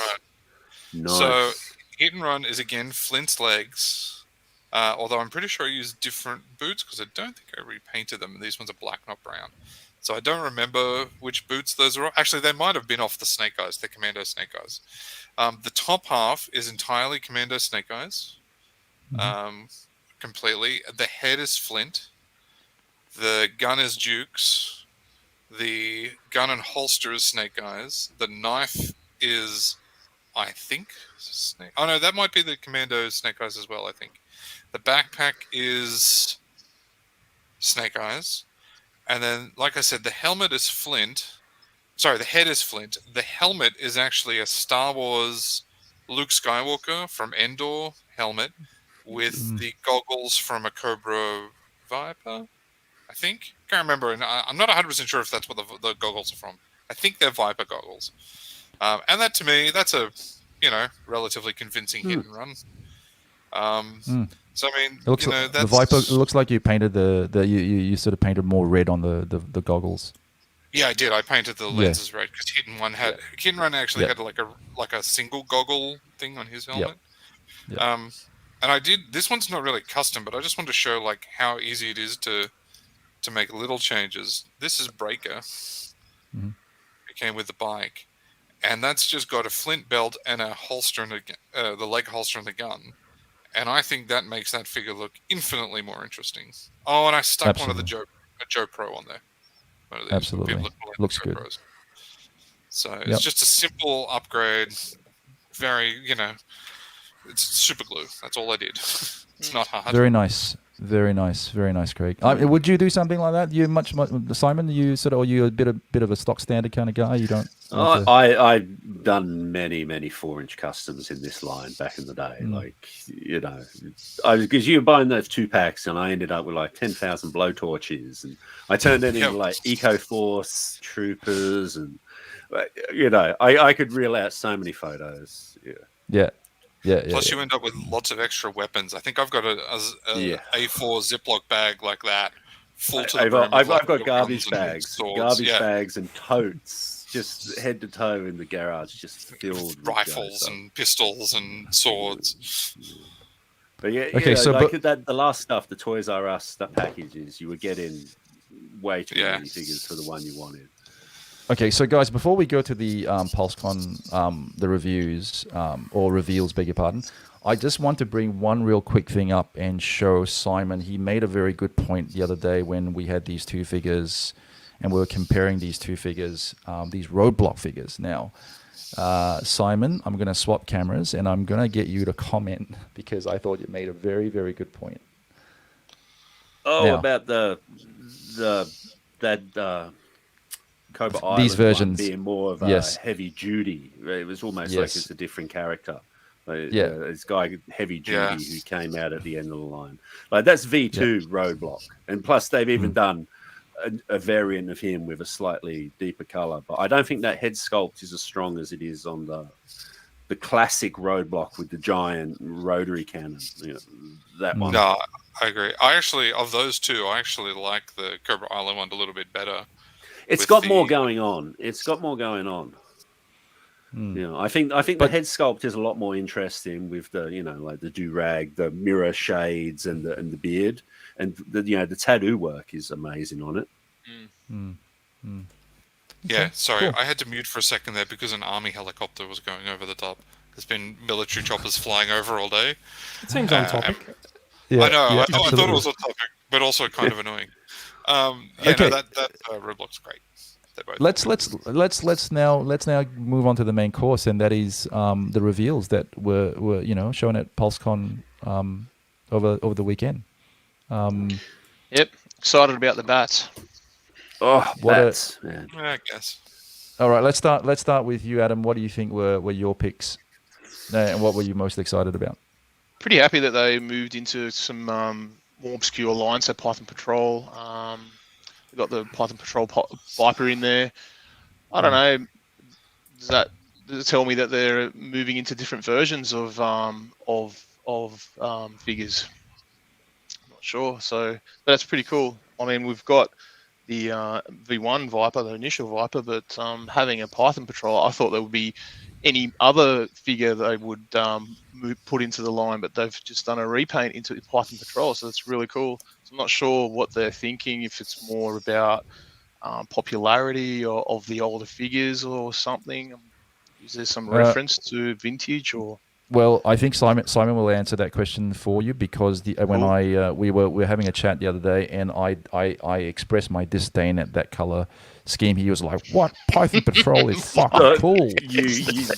Nice. So Hit and Run is again Flint's legs. Although I'm pretty sure I used different boots because I don't think I repainted them. These ones are black, not brown. So I don't remember which boots those are. Actually, they might have been off the Snake Eyes, the Commando Snake Eyes. The top half is entirely Commando Snake Eyes. Completely. The head is Flint. The gun is Duke's. The gun and holster is Snake Eyes. The knife is, I think, Snake. Oh no, that might be the Commando Snake Eyes as well, I think. The backpack is Snake Eyes. And then, like I said, the helmet is Flint. Sorry, the head is Flint. The helmet is actually a Star Wars Luke Skywalker from Endor helmet with the goggles from a Cobra Viper, I think. Can't remember. And I'm not 100% sure if that's what the goggles are from. I think they're Viper goggles. And that, to me, that's a, relatively convincing hit and run. So I mean, It looks that's the Viper. It looks like you painted you sort of painted more red on the goggles. Yeah, I did. I painted the lenses red because Hit and Run actually had like a single goggle thing on his helmet. And I did. This one's not really custom, but I just wanted to show like how easy it is to make little changes. This is Breaker. It came with the bike, and that's just got a Flint belt and a holster and the leg holster and the gun. And I think that makes that figure look infinitely more interesting. Oh, and I stuck one of the Joe Pro on there. Absolutely. Looks good. Pros. So it's just a simple upgrade. Very, it's super glue. That's all I did. It's not hard. Very nice. Very nice, Craig. Would you do something like that? You much Simon? You are you a bit of a stock standard kind of guy? You don't? I've done many 4-inch customs in this line back in the day. Because you were buying those 2 packs, and I ended up with like 10,000 blowtorches, and I turned it into like Eco Force troopers, and I could reel out so many photos. Plus, you end up with lots of extra weapons. I think I've got a A4 Ziploc bag like that, full to the brim. I've got garbage bags, bags and totes, just head to toe in the garage, just filled with rifles and pistols and swords. But the last stuff, the Toys R Us stuff packages, you were getting way too many figures for the one you wanted. Okay, so guys, before we go to the Pulsecon, the reviews, or reveals, beg your pardon, I just want to bring one real quick thing up and show Simon. He made a very good point the other day when we had these 2 figures, and we were comparing these 2 figures, these roadblock figures. Now, Simon, I'm going to swap cameras, and I'm going to get you to comment because I thought you made a very, very good point. About that Cobra Island these versions being more of a heavy duty. It was almost like it's a different character. This guy heavy duty who came out at the end of the line. Like that's V2 Roadblock, and plus they've even done a variant of him with a slightly deeper color. But I don't think that head sculpt is as strong as it is on the classic Roadblock with the giant rotary cannon. That one. No, I agree. Of those 2, I actually like the Cobra Island one a little bit better. It's got more going on. I think the head sculpt is a lot more interesting with the like the do-rag, the mirror shades, and the beard, and the tattoo work is amazing on it. Yeah, sorry, cool. I had to mute for a second there because an army helicopter was going over the top. There's been military choppers flying over all day. It seems on topic. Yeah, I know. yeah, I thought it absolutely. was on topic, but also kind of annoying. Okay. No, that rib looks great. Let's now move on to the main course, and that is the reveals that were shown at Pulsecon over the weekend. Yep, excited about the bats. Oh, What man. I guess. All right, let's start with you, Adam. What do you think were your picks, and what were you most excited about? Pretty happy that they moved into some more obscure lines. So Python Patrol, we've got the Python Patrol Viper in there. I don't know. Does it tell me that they're moving into different versions of figures? I'm not sure. So but that's pretty cool. I mean, we've got the V1 Viper, the initial Viper, but having a Python Patrol, I thought there would be any other figure they would put into the line, but they've just done a repaint into the Python Patrol, so that's really cool. So I'm not sure what they're thinking, if it's more about popularity of the older figures or something. Is there some reference to vintage or? Well, I think Simon will answer that question for you, because when we were having a chat the other day, and I expressed my disdain at that color scheme. He was like, "What? Python Patrol is fucking cool."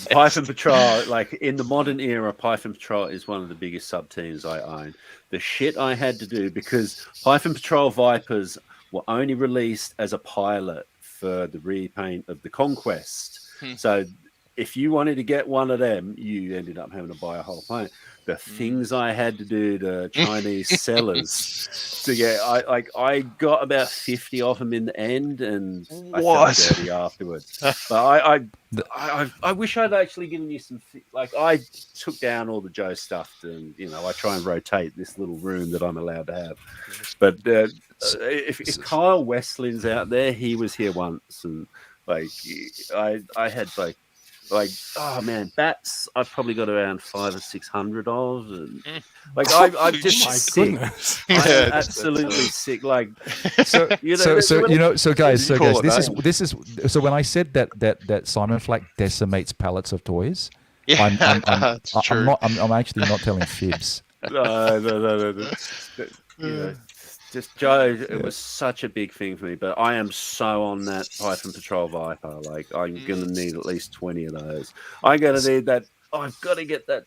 Python Patrol, like in the modern era, Python Patrol is one of the biggest sub teams I own. The shit I had to do, because Python Patrol Vipers were only released as a pilot for the repaint of the Conquest. So if you wanted to get one of them, you ended up having to buy a whole plane. The things I had to do to Chinese sellers to get, I got about 50 of them in the end, and I felt dirty afterwards. But I wish I'd actually given you some. Like, I took down all the Joe stuff, and I try and rotate this little room that I'm allowed to have. But if Kyle Westlin's out there, he was here once, and like I had oh man, bats I've probably got around 500 or 600 of, and like I'm just sick. I'm absolutely sick. Like so guys, this is when I said that Simon Flack decimates pallets of toys. Yeah, I'm actually not telling fibs. No. Just Joe, it was such a big thing for me, but I am so on that Python Patrol Viper. Like, I'm gonna need at least 20 of those. I'm gonna need that. I've got to get that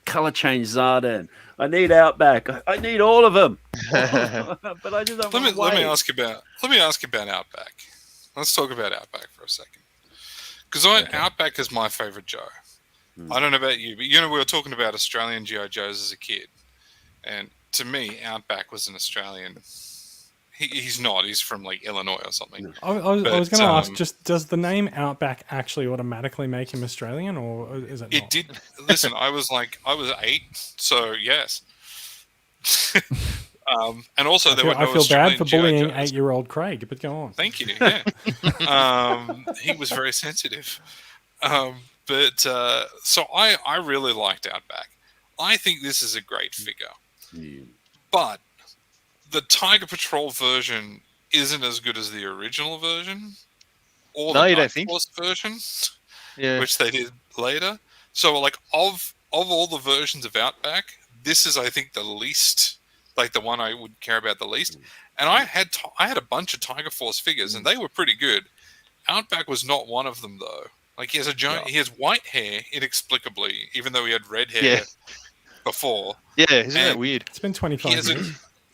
color change Zartan. I need Outback. I need all of them. But I just don't want to wait. Let me ask you about Outback. Let's talk about Outback for a second, because Outback is my favorite Joe. I don't know about you, but we were talking about Australian G.I. Joes as a kid, and to me, Outback was an Australian. He's not. He's from like Illinois or something. I was going to ask, just does the name Outback actually automatically make him Australian, or is it not? It did. Listen, I was 8, so yes. And also there were no I feel Australian bad for G.I. bullying Joes. 8-year-old Craig, but go on. Thank you. Yeah. He was very sensitive. So I really liked Outback. I think this is a great figure. Yeah. But the Tiger Patrol version isn't as good as the original version, or the Night Force version, which they did later. So, like, of all the versions of Outback, this is, I think, the least, like, the one I would care about the least. And I had a bunch of Tiger Force figures, and they were pretty good. Outback was not one of them, though. Like, he has he has white hair inexplicably, even though he had red hair. Before. Yeah, isn't that weird? It's been 25 years.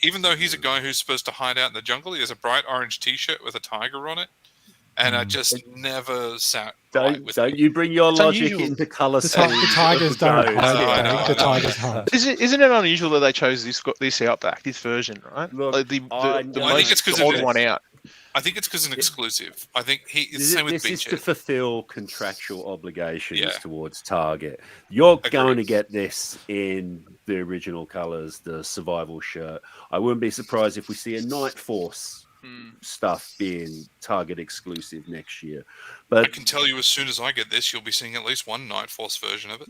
Even though he's a guy who's supposed to hide out in the jungle, he has a bright orange T-shirt with a tiger on it, and I just never sat right with Don't you bring your logic unusual. into colour The Tigers don't. The Tigers hunt. Isn't it unusual that they chose this Outback, this version, right? Look, like the I think it's 'cause odd of one out. I think it's because it's an exclusive. I think it's same with this is Beachhead. to fulfill contractual obligations towards Target. You're going to get this in the original colours, the survival shirt. I wouldn't be surprised if we see a Night Force stuff being Target exclusive next year. I But can tell you as soon as I get this, you'll be seeing at least one Night Force version of it.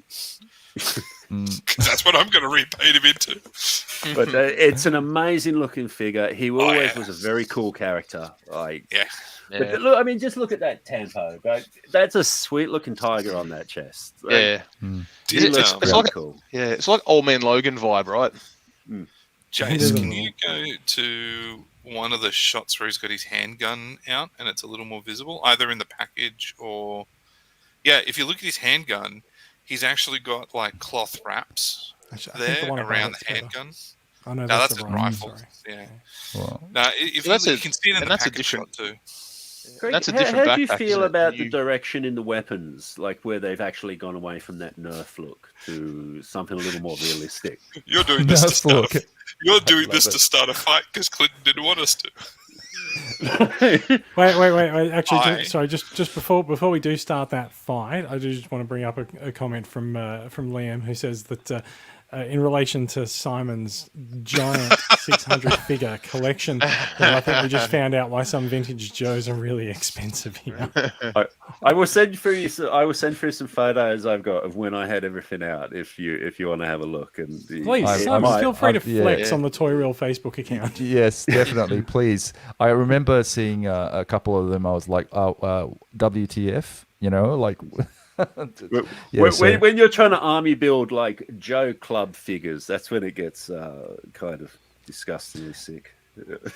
'Cause that's what I'm going to repaint him into. but it's an amazing looking figure. He always was a very cool character. Like, Yeah. but look, I mean, just look at that tempo. Like, that's a sweet looking tiger on that chest. Like, Yeah. he looks It's really like cool. it's like Old Man Logan vibe, right? Jace, can you go to one of the shots where he's got his handgun out and it's a little more visible, either in the package or... Yeah, if you look at his handgun, he's actually got like cloth wraps Actually, I think there one around above the it's better. handgun. Oh no, No, that's that's the a wrong. rifle. Sorry. Yeah. Well, No, if So that's you a- can see it in and the that's a package different- shot too. Greg, That's a different how do you backpack, feel isn't it? about You- the direction in the weapons, like where they've actually gone away from that Nerf look to something a little more realistic? You're doing this to Nerf start. look. You're doing love this it. to start a fight because Clinton didn't want us to. Wait. Actually, I- just before we do start that fight, I do just want to bring up a comment from Liam who says that in relation to Simon's giant 600 figure collection, that I think we just found out why some vintage Joes are really expensive here. I will send through some photos I've got of when I had everything out. If you want to have a look, and Please, I Simon, might- feel free to yeah. flex on the Toy Reel Facebook account. Yes, definitely, please. I remember seeing a couple of them. I was like, oh, WTF, you know, like... Yeah, so- when you're trying to army build like Joe Club figures, that's when it gets kind of disgustingly sick.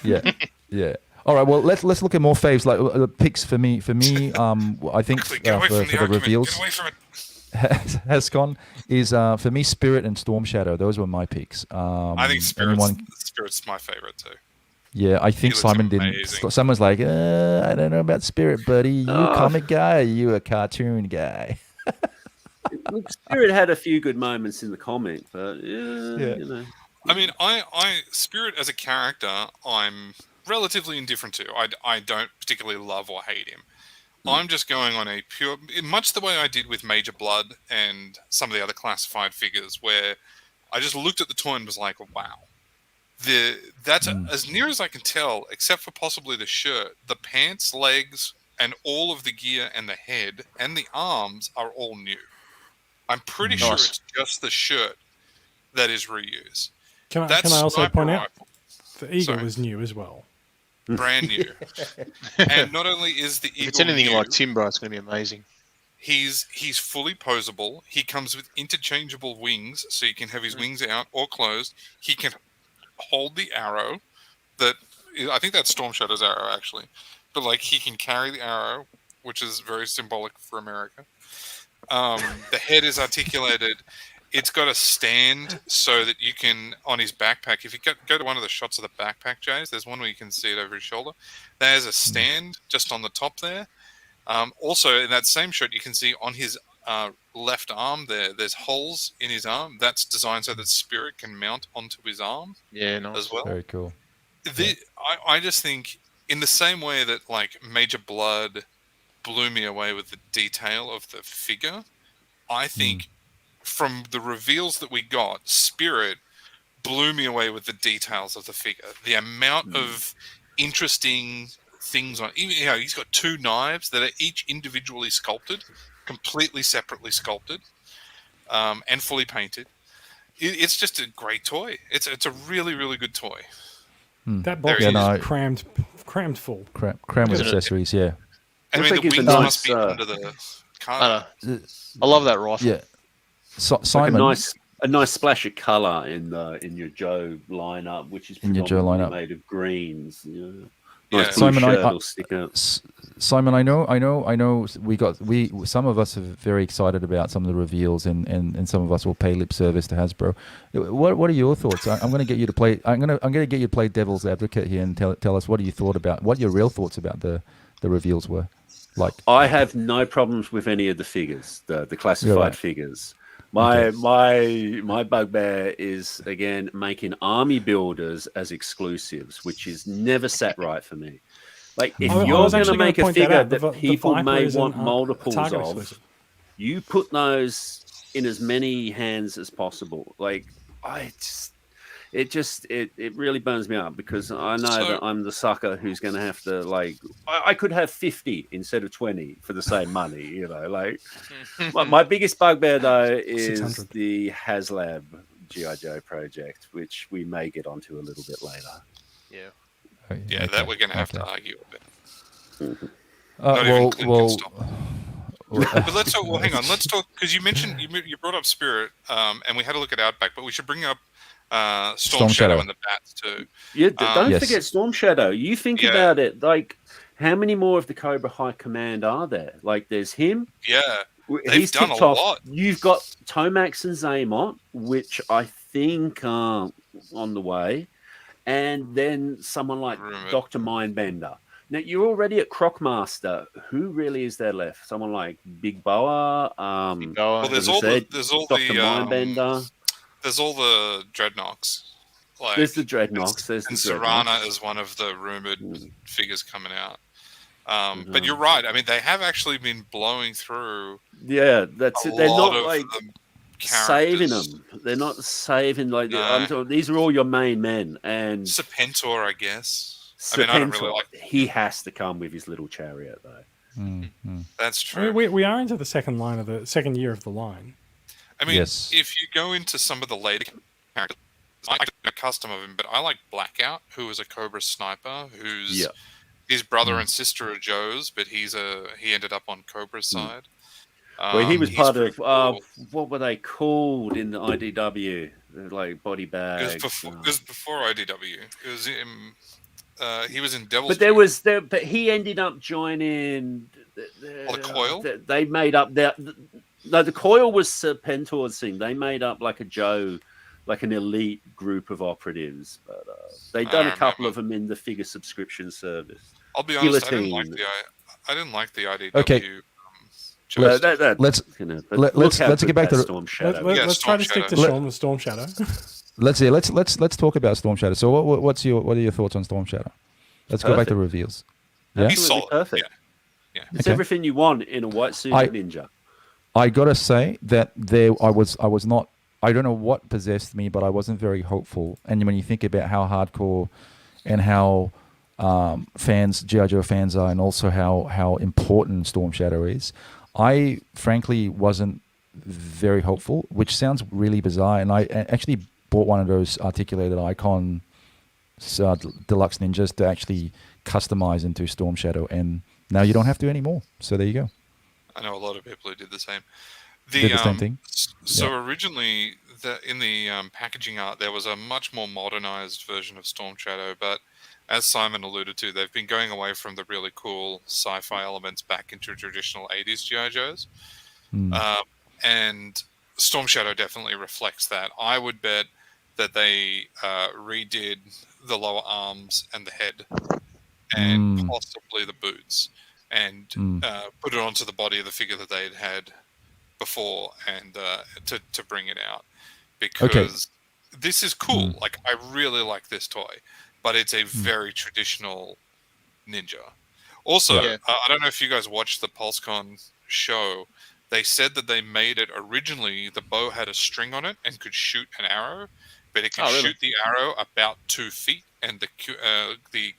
yeah. All right, well, let's look at more faves, like picks for me. I think Quickly, get away for from the the argument. reveals, Get away from it. Hascon is for me Spirit and Storm Shadow. Those were my picks. I think Spirit's my favorite too. Yeah, I think looks Simon didn't. amazing. Someone's like, I don't know about Spirit, buddy. You a comic guy? Or you a cartoon guy? Look, Spirit had a few good moments in the comic, but Yeah. you know. I mean, I Spirit as a character, I'm relatively indifferent to. I don't particularly love or hate him. I'm just going on a pure, much the way I did with Major Blood and some of the other classified figures, where I just looked at the toy and was like, wow. That's as near as I can tell, except for possibly the shirt, the pants, legs, and all of the gear and the head and the arms are all new. I'm pretty sure it's just the shirt that is reused. Can That I also sniper point out rifle, the Eagle Sorry. was new as well. brand new. And not only is the If Eagle it's anything new, like Timber, it's going to be amazing. he's fully posable. He comes with interchangeable wings, so you can have his wings out or closed. He can hold the arrow. I think that's Storm Shadow's arrow actually, but like he can carry the arrow, which is very symbolic for America. The head is articulated. It's got a stand so that you can, on his backpack, if you go to one of the shots of the backpack, Jays, there's one where you can see it over his shoulder. There's a stand just on the top there. Also, in that same shot, you can see on his left arm there's holes in his arm. That's designed so that Spirit can mount onto his arm Yeah, nice. as well. Very cool. I just think, in the same way that like Major Blood blew me away with the detail of the figure, I think from the reveals that we got, Spirit blew me away with the details of the figure. The amount of interesting things on, even he's got two knives that are each individually sculpted, completely separately sculpted, and fully painted. It's just a great toy. It's a really, really good toy. That box There is he is. crammed full. Cram with Isn't it? accessories, yeah. And I Looks mean, like the it's a wings nice, must be under the car. I love that rifle. Yeah. Like Simon, a nice splash of color in your Joe lineup, which is In your Joe predominantly lineup. made of greens. Yeah. Nice blue Simon, shirt I- will stick out. Simon, I know. We some of us are very excited about some of the reveals, and some of us will pay lip service to Hasbro. What are your thoughts? I'm going to get you to play. I'm going to get you to play devil's advocate here and tell us what your real thoughts about the reveals were. Like, I have no problems with any of the figures, the classified right. figures. My bugbear is again making army builders as exclusives, which is never sat right for me. Like if I you're was going to actually gonna make a point that figure out. that The people Viper may is an, want multiples Target of, exclusive. you put those in as many hands as possible. Like it really burns me up because I know that I'm the sucker who's going to have to like I could have 50 instead of 20 for the same money, you know. Like my biggest bugbear though is 600. the HasLab GI Joe project, which we may get onto a little bit later. Yeah. Yeah, that we're going to have to argue a bit. Well, But let's talk. Well, hang on. Let's talk because you mentioned you brought up Spirit, and we had a look at Outback, but we should bring up Storm Shadow and the Bats too. Yeah, don't forget Storm Shadow. You think about it, like how many more of the Cobra High Command are there? Like there's him. Yeah, he's done a lot. You've got Tomax and Zaymot, which I think are on the way, and then someone like Dr. Mindbender. Now you're already at Crocmaster. Who really is there left? Someone like Big Boa. Well, there's all Dr. the Mindbender. There's all the Dreadnoks. Like, there's the Dreadnoks. There's the Zarana is one of the rumored figures coming out. But you're right. I mean, they have actually been blowing through. Yeah, that's it. They're not like saving characters. them. They're not saving like these are all your main men. And Serpentor, I guess. Serpentor, I mean, I don't really like. He has to come with his little chariot, though. That's true. I mean, we are into the second year of the line. I mean, if you go into some of the later characters, I don't know custom of him, but I like Blackout, who is a Cobra sniper, who's his brother and sister are Joe's, but he ended up on Cobra's side. Well, he was part of cool. What were they called in the IDW? Like body bags. It was before IDW. It was he was in Devil's. But he ended up joining the Coil. They made up the Coil was Serpentor's thing. They made up like a Joe, like an elite group of operatives. But they'd done a couple of them in the figure subscription service. I'll be honest, I didn't like the IDW. Okay. Let's get back to Storm Shadow. Let's try to stick to Storm Shadow. Let's talk about Storm Shadow. So what are your thoughts on Storm Shadow? Let's go back to reveals. Yeah, he's solid. Perfect. Yeah. It's everything you want in a white suit ninja. I gotta say that I was not. I don't know what possessed me, but I wasn't very hopeful. And when you think about how hardcore and how GI Joe fans are, and also how important Storm Shadow is, I frankly wasn't very hopeful, which sounds really bizarre. And I actually bought one of those articulated icon deluxe ninjas to actually customize into Storm Shadow, and now you don't have to anymore. So there you go. I know a lot of people who did the same. Did the same thing. So originally, in the packaging art, there was a much more modernized version of Storm Shadow, but as Simon alluded to, they've been going away from the really cool sci-fi elements back into traditional 80s G.I. Joes. And Storm Shadow definitely reflects that. I would bet that they redid the lower arms and the head and possibly the boots and put it onto the body of the figure that they had before and to bring it out. Because this is cool. Like, I really like this toy. But it's a very traditional ninja. Also, I don't know if you guys watched the Pulsecon show. They said that they made it originally, the bow had a string on it and could shoot an arrow, but it could shoot the arrow about 2 feet. And the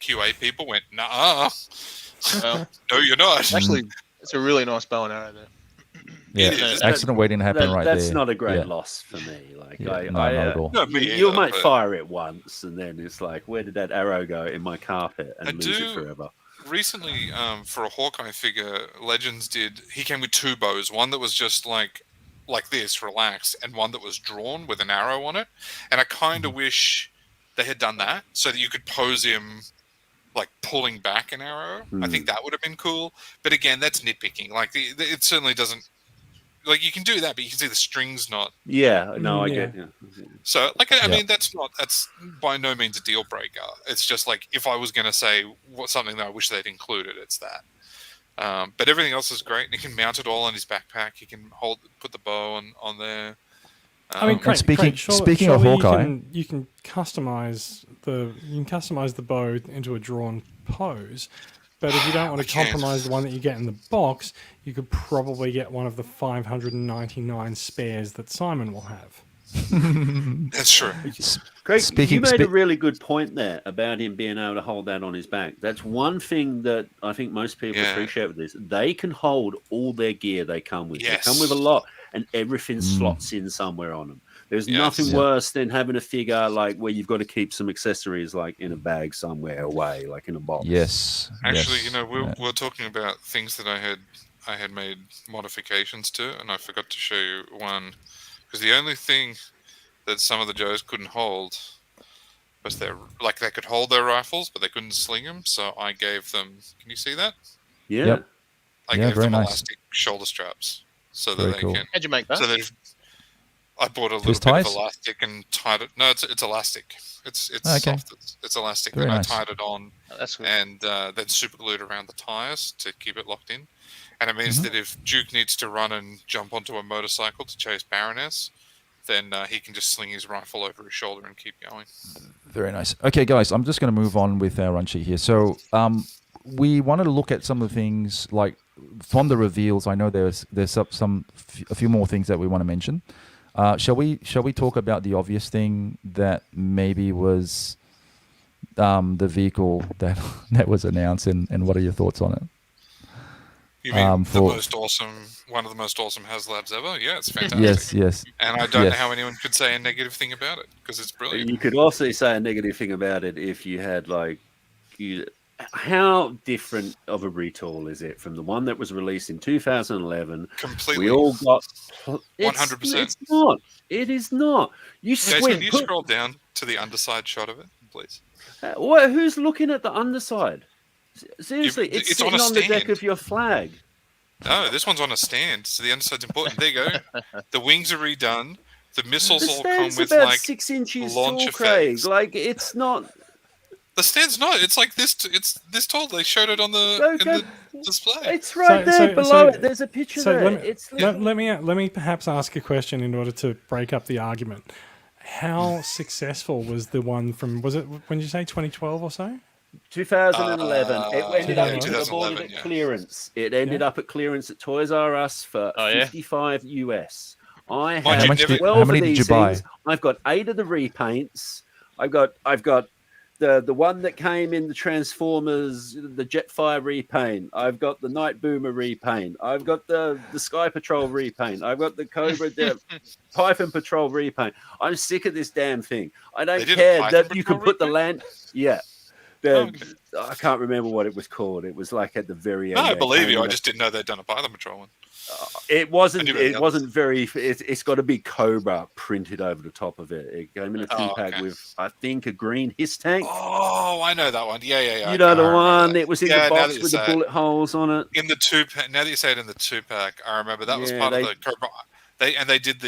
QA people went, nah, no, you're not. Actually, it's a really nice bow and arrow there. Yeah, accident waiting to happen right there. That's not a great loss for me. Like, not at all. You might fire it once, and then it's like, where did that arrow go in my carpet, and lose it forever? Recently, for a Hawkeye figure, Legends he came with 2 bows. One that was just like this, relaxed, and one that was drawn with an arrow on it. And I kind of wish they had done that so that you could pose him like pulling back an arrow. I think that would have been cool. But again, that's nitpicking. Like it certainly doesn't. Like, you can do that, but you can see the strings not. Yeah, no, I get you. So, like, I mean, that's by no means a deal breaker. It's just like, if I was going to say something that I wish they'd included, it's that. But everything else is great. He can mount it all on his backpack. He can put the bow on there. I mean, Craig, speaking of Hawkeye, you can customize the bow into a drawn pose. But if you don't want to compromise the one that you get in the box, you could probably get one of the 599 spares that Simon will have. That's true. Craig, you made a Spe- really good point there about him being able to hold that on his back. That's one thing that I think most people appreciate with this. They can hold all their gear they come with. Yes. They come with a lot, and everything slots in somewhere on them. There's Yes. nothing Yeah. worse than having a figure like where you've got to keep some accessories like in a bag somewhere away, like in a box. Yes. Actually, yes. you know, we're talking about things that I had made modifications to, and I forgot to show you one, because the only thing that some of the Joes couldn't hold was they could hold their rifles, but they couldn't sling them. So I gave them. Can you see that? Yeah. Yep. I Yeah, gave very them nice. elastic shoulder straps so that Very they cool. can. How'd you make that? So I bought a little Just bit ties? of elastic and tied it. No, it's elastic. It's Okay. soft. It's elastic, Very and nice. I tied it on Oh, that's good. and then super glued around the tires to keep it locked in. And it means that if Duke needs to run and jump onto a motorcycle to chase Baroness, then he can just sling his rifle over his shoulder and keep going. Very nice. Okay, guys, I'm just going to move on with our run sheet here. So we wanted to look at some of the things like from the reveals. I know there's a few more things that we want to mention. Shall we talk about the obvious thing that maybe was the vehicle that was announced, and what are your thoughts on it? You mean one of the most awesome HasLabs ever? Yeah, it's fantastic. Yes. And I don't Yes. know how anyone could say a negative thing about it, because it's brilliant. You could also say a negative thing about it if you had how different of a retool is it from the one that was released in 2011? Completely. We all got 100%. It's not. It is not. You Guys, squint. can you scroll down to the underside shot of it, please? Who's looking at the underside? Seriously, it's it's sitting on a on the deck stand. of your flag. No, this one's on a stand, so the underside's important. There you go. The wings are redone. The missiles The all come stand's with about like 6 inches launch tall, Craig. effects. Like it's not. The stand's not. It's like this. It's this tall. They showed it on the display. It's right there below it. There's a picture there. Let me perhaps ask a question in order to break up the argument. How successful was the one from? Was it when did you say 2012 or so? 2011. It ended up 2011, at yeah. clearance. It ended up at clearance at Toys R Us for $55 US. I Mind you, have never- 12 how many of did these you buy? things. I've got 8 of the repaints. I've got the one that came in the Transformers, the Jetfire repaint. I've got the Night Boomer repaint. I've got the Sky Patrol repaint. I've got the Cobra Python Patrol repaint. I'm sick of this damn thing. I don't They did a care Python that you Patrol can put the repaint? land. Yeah. Okay. I can't remember what it was called. It was like at the very end. No, I they believe came you. I in just didn't know they'd done a Python Patrol one. It wasn't. I knew It wasn't very. It's got a big Cobra printed over the top of it. It came in a 2-pack okay. with, I think, a green hiss tank. Oh, I know that one. Yeah. You know okay, the I remember one that. that was in Yeah, the now box that you with the say it. bullet holes on it. In the 2-pack. Now that you say it in the 2-pack, I remember that was Yeah, part of the Cobra. They did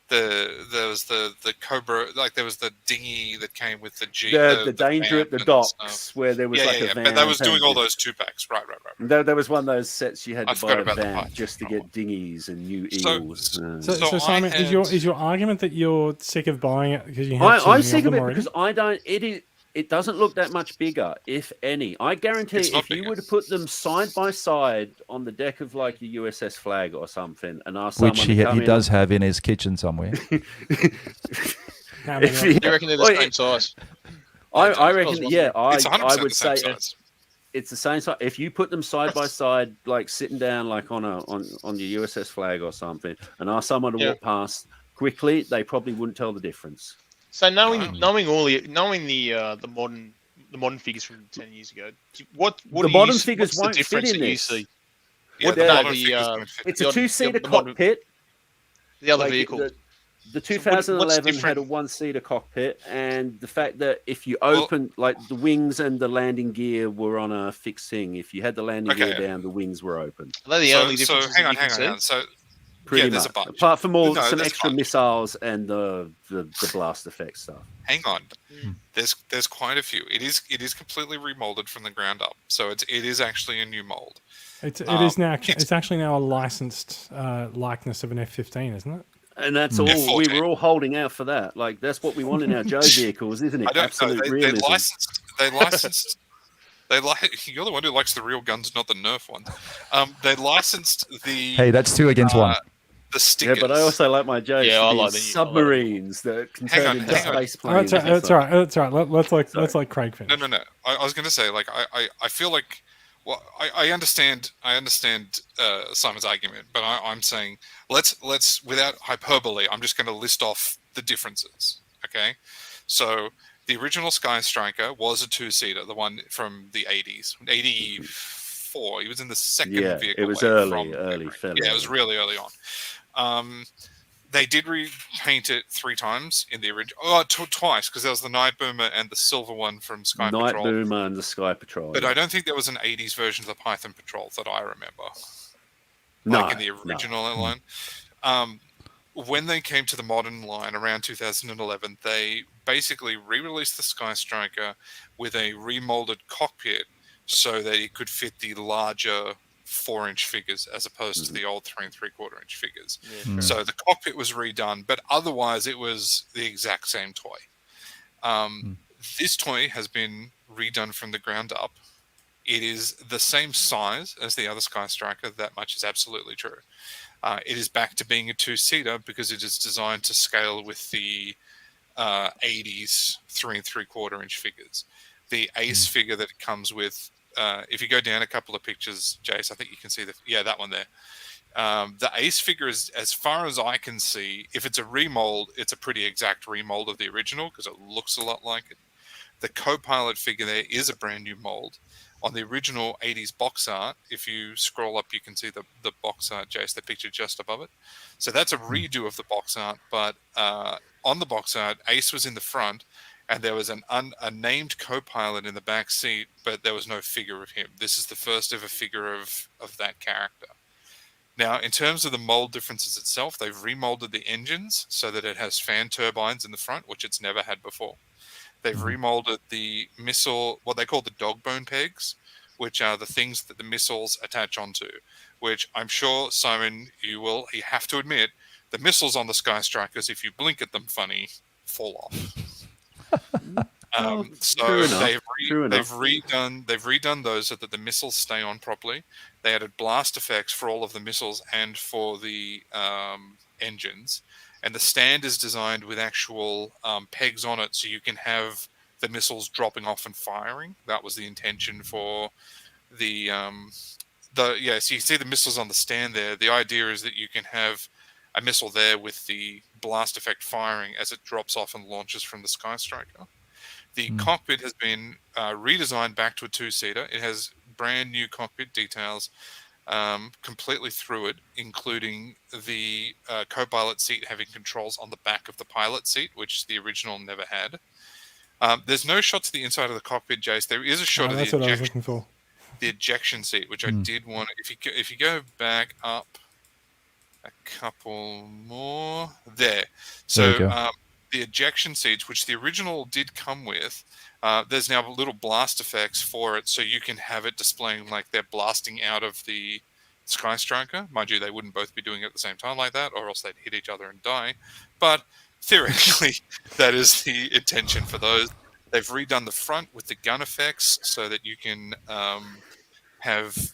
there was the Cobra, like there was the dinghy that came with the G. The danger at vamp the and docks stuff. where there was like a van. But they was doing all those 2-packs, right. There was one of those sets you had I to forgot buy a about the van Python just to Patrol get dinghies and new So- eels. So I Simon, had- is your argument that you're sick of buying it because you have too I'm many sick of them it already? because I don't. It doesn't look that much bigger, if any. I guarantee It's not if you bigger. were to put them side by side on the deck of like a USS Flag or something, and ask Which someone he to come does have in his kitchen somewhere. How many If of them? you- You reckon they're the Well, same size? I reckon, yeah, It's 100% I would the same say size. it's the same size. If you put them side by side, like sitting down, like on your USS Flag or something, and ask someone to walk past quickly, they probably wouldn't tell the difference. So knowing the modern figures from 10 years ago, what The do you modern use- figures what's the won't fit difference in that you this. see? Yeah, the modern the, figures don't fit. It's The a odd- 2-seater the modern- cockpit. The other Like, vehicle. The So what's 2011 different? had a 1-seater cockpit, and the fact that if you open, like the wings and the landing gear were on a fixed thing. If you had the landing gear Okay. down, the wings were open. Are they the So only differences hang that on, you can hang on. see? So Pretty there's much. a bunch. Apart from No, some there's a extra bunch. missiles and the blast effect stuff. Hang on. There's quite a few. It is completely remolded from the ground up. So it is actually a new mold. It is now. It's actually now a licensed likeness of an F-15, isn't it? And that's all. F14. We were all holding out for that. Like that's what we want in our Joe vehicles, isn't it? I don't Absolute know. They realism. licensed. You're the one who likes the real guns, not the Nerf ones. They licensed the. Hey, that's 2 against 1. the stickers. Yeah, but I also like my jokes. Yeah, to I be like in the new- submarines that can Hang turn on, into hang on. space Oh, that's planes. all right. That's all right. That's all right. Let's Sorry. let Craig finish. No. I was going to say, like, I feel like, well, I understand Simon's argument, but I'm saying let's without hyperbole, I'm just going to list off the differences. Okay, so the original Sky Striker was a two-seater, the one from the 80s, 84. He was in the second Yeah, vehicle. it was wave early, from fairly Yeah, it was early. really early on. They did repaint it 3 times in the original. Oh, twice, because there was the Night Boomer and the silver one from Sky Night Patrol. Boomer and the Sky Patrol. But yeah. I don't think there was an 80s version of the Python Patrol that I remember. No, Like in the original line. When they came to the modern line around 2011, they basically re-released the Sky Striker with a remolded cockpit so that it could fit the larger 4-inch figures as opposed to the old 3 3/4-inch figures. Yeah, So the cockpit was redone, but otherwise it was the exact same toy. This toy has been redone from the ground up. It is the same size as the other Sky Striker. That much is absolutely true. It is back to being a two-seater because it is designed to scale with the 80s 3 3/4-inch figures. The Ace figure that it comes with, if you go down a couple of pictures, Jace, I think you can see that one there. The Ace figure is, as far as I can see, if it's a remold, it's a pretty exact remold of the original because it looks a lot like it. The co-pilot figure there is a brand new mold. On the original 80s box art, if you scroll up, you can see the box art, Jace, the picture just above it. So that's a redo of the box art, but on the box art, Ace was in the front, and there was a named co-pilot in the back seat, but there was no figure of him. This is the first ever figure of that character. Now, in terms of the mold differences itself, they've remolded the engines so that it has fan turbines in the front, which it's never had before. They've remolded the missile, what they call the dog bone pegs, which are the things that the missiles attach onto, which I'm sure, Simon, you have to admit, the missiles on the Sky Strikers, if you blink at them funny, fall off. So they've redone those so that the missiles stay on properly. They added blast effects for all of the missiles and for the engines. And the stand is designed with actual pegs on it so you can have the missiles dropping off and firing. That was the intention for the so you can see the missiles on the stand there. The idea is that you can have a missile there with the blast effect firing as it drops off and launches from the Sky Striker. The cockpit has been redesigned back to a two-seater. It has brand new cockpit details completely through it, including the co-pilot seat having controls on the back of the pilot seat, which the original never had. There's no shots of the inside of the cockpit, Jace. There is a shot of That's what I was looking for. the ejection seat, which I did want. If you go back up a couple more, there. So the ejection seats, which the original did come with, there's now little blast effects for it, so you can have it displaying like they're blasting out of the Sky Striker. Mind you, they wouldn't both be doing it at the same time like that, or else they'd hit each other and die. But theoretically, that is the intention for those. They've redone the front with the gun effects so that you can have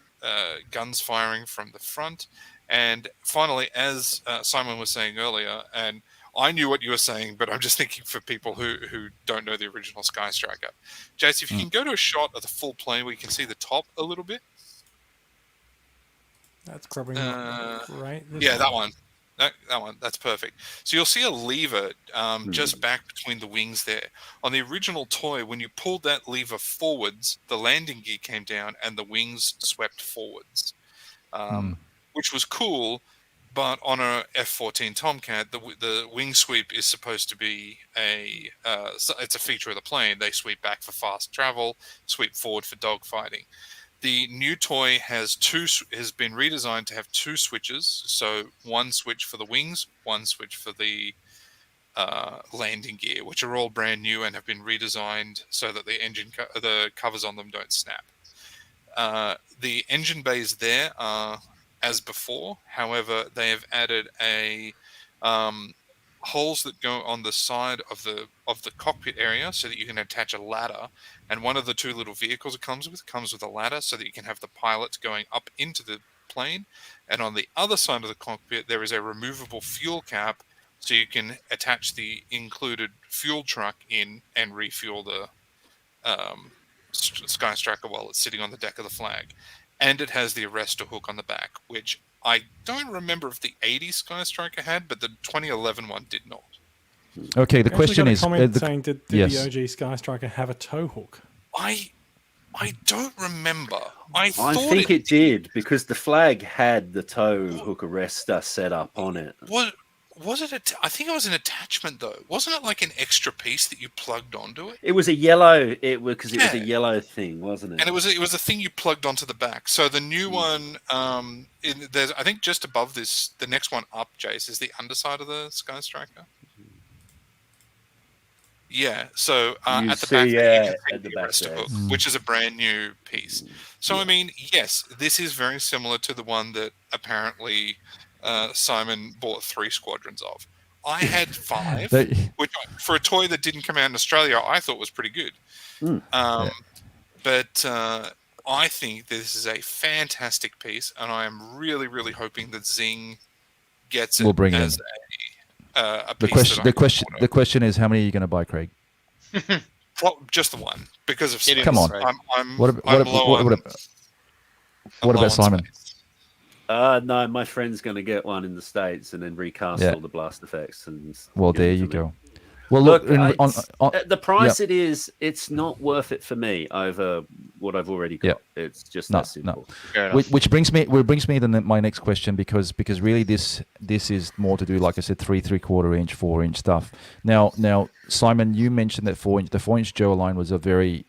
guns firing from the front. And finally, as Simon was saying earlier, and I knew what you were saying, but I'm just thinking for people who don't know the original Sky Striker. Jace, if you can go to a shot of the full plane where you can see the top a little bit. That's probably not right. That one. That one. That's perfect. So you'll see a lever just back between the wings there. On the original toy, when you pulled that lever forwards, the landing gear came down and the wings swept forwards, which was cool. But on a F-14 Tomcat, the wing sweep is supposed to be it's a feature of the plane. They sweep back for fast travel, sweep forward for dogfighting. The new toy has been redesigned to have 2 switches. So one switch for the wings, one switch for the landing gear, which are all brand new and have been redesigned so that the the covers on them don't snap. The engine bays there are as before. However, they have added holes that go on the side of the cockpit area so that you can attach a ladder. And one of the 2 little vehicles it comes with a ladder so that you can have the pilot going up into the plane. And on the other side of the cockpit, there is a removable fuel cap, so you can attach the included fuel truck in and refuel the Sky Striker while it's sitting on the deck of the Flag. And it has the arrestor hook on the back, which I don't remember if the 80s Sky Striker had, but the 2011 one did not. Okay, the question is... saying, did the OG Sky Striker have a tow hook? I don't remember. I think it did, because the Flag had the tow hook arrestor set up on it. Was it? I think it was an attachment, though. Wasn't it like an extra piece that you plugged onto it? It was a yellow. It was a yellow thing, wasn't it? And it was a thing you plugged onto the back. So the new one, there's, I think just above this, the next one up, Jace, is the underside of the Sky Striker. Yeah. So at the back, you can see the arrestor hook, which is a brand new piece. So I mean, yes, this is very similar to the one that apparently Simon bought 3 squadrons of. I had 5, which for a toy that didn't come out in Australia, I thought was pretty good. But I think this is a fantastic piece, and I am really, really hoping that Zing gets it as a piece. The question is, how many are you going to buy, Craig? Just the one, because of space. Come on. What about Simon? No, my friend's going to get one in the States and then recast all the blast effects. And there you go. Well, look, the price it's not worth it for me over what I've already got. It's just that simple. Which brings me to my next question, because really this is more to do, like I said, 3/4 inch, 4-inch stuff. Now, Simon, you mentioned that the 4-inch Joe line was a very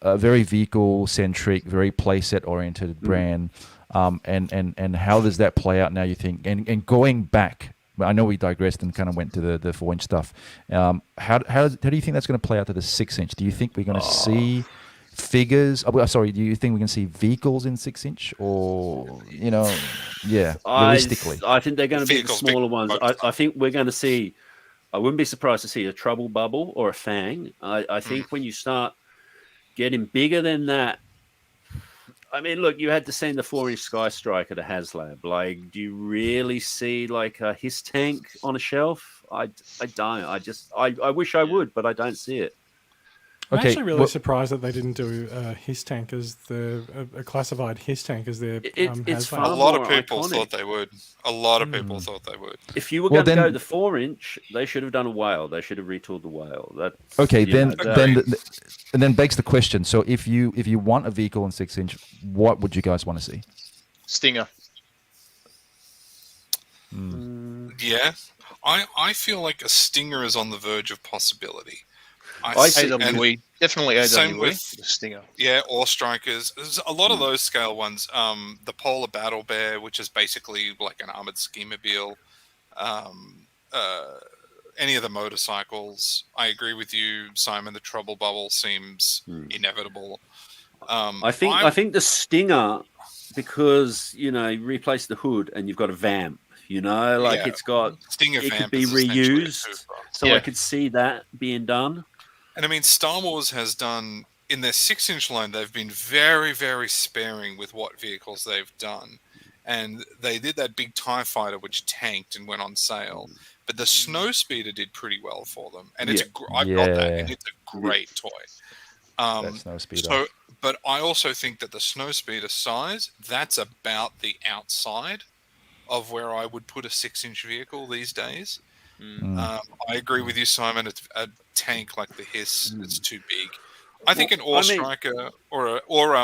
vehicle centric, very playset oriented brand. And how does that play out now, you think? And going back, I know we digressed and kind of went to the 4-inch stuff. How do you think that's going to play out to the 6-inch? Do you think we're going to see figures? Do you think we can see vehicles in 6-inch, or realistically? I think they're going to be the smaller ones. I think we're going to see. I wouldn't be surprised to see a Trouble Bubble or a Fang. I think when you start getting bigger than that. I mean, look, you had to send the 4-inch Sky Striker to HasLab. Like, do you really see like a Hiss tank on a shelf? I don't. I wish I would, but I don't see it. I'm actually really surprised that they didn't do a Hiss tank as a classified Hiss tank as their it's a lot of people thought they would. A lot of people thought they would. If you were going to go the 4-inch, they should have done a whale. They should have retooled the whale. Then begs the question. So if you want a vehicle in 6-inch, what would you guys want to see? Stinger. Yeah, I feel like a Stinger is on the verge of possibility. AWE, definitely AWE. Same with Stinger. Yeah, or Strikers. There's a lot of those scale ones. The Polar Battle Bear, which is basically like an armored ski-mobile. Any of the motorcycles. I agree with you, Simon. The Trouble Bubble seems inevitable. I think the Stinger, because you replace the hood and you've got a vamp. It's got Stinger it vamp could be reused. So I could see that being done. And I mean, Star Wars has done, in their 6-inch line, they've been very, very sparing with what vehicles they've done. And they did that big TIE fighter, which tanked and went on sale. But the Snowspeeder did pretty well for them. And I've got that, and it's a great toy. That Snowspeeder. But I also think that the Snowspeeder size, that's about the outside of where I would put a 6-inch vehicle these days. I agree with you, Simon. It's a tank like the Hiss. It's too big. I think an Striker or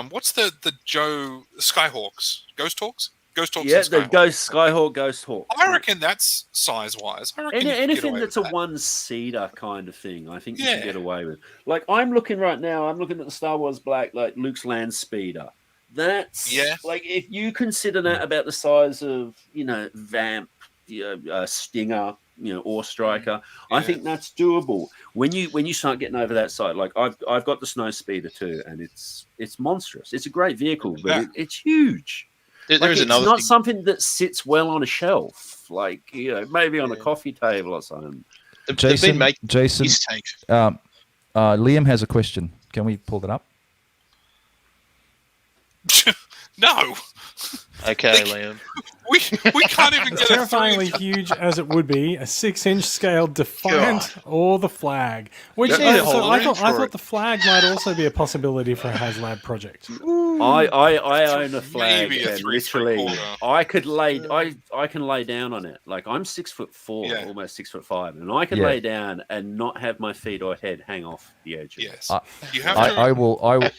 what's the Joe Skyhawks? Ghost Hawks? Ghost Hawks. Yeah, the Skyhawk, Ghost Hawk. I reckon that's size-wise. I reckon anything that's a one-seater kind of thing, I think you can get away with. Like I'm looking right now. I'm looking at the Star Wars Black, like Luke's Land Speeder. That's like if you consider that about the size of Vamp, Stinger, or Striker, I think that's doable. When you start getting over that side, like I've got the Snowspeeder too, and it's monstrous. It's a great vehicle, but it's huge. There's another. It's not something that sits well on a shelf, like maybe on a coffee table or something. Jason, Liam has a question. Can we pull that up? No. Okay, Liam. We can't even get a Terrifyingly huge as it would be, a 6-inch scale Defiant or the flag. Which You need a so whole I range for thought it. the flag might also be a possibility for a HasLab project. I own a flag, Maybe a and 3 literally, 3/4. I could lay. I can lay down on it. Like I'm 6'4", Yeah. almost 6'5", and I can Yeah. lay down and not have my feet or head hang off the edge. Of it. Yes, you have to.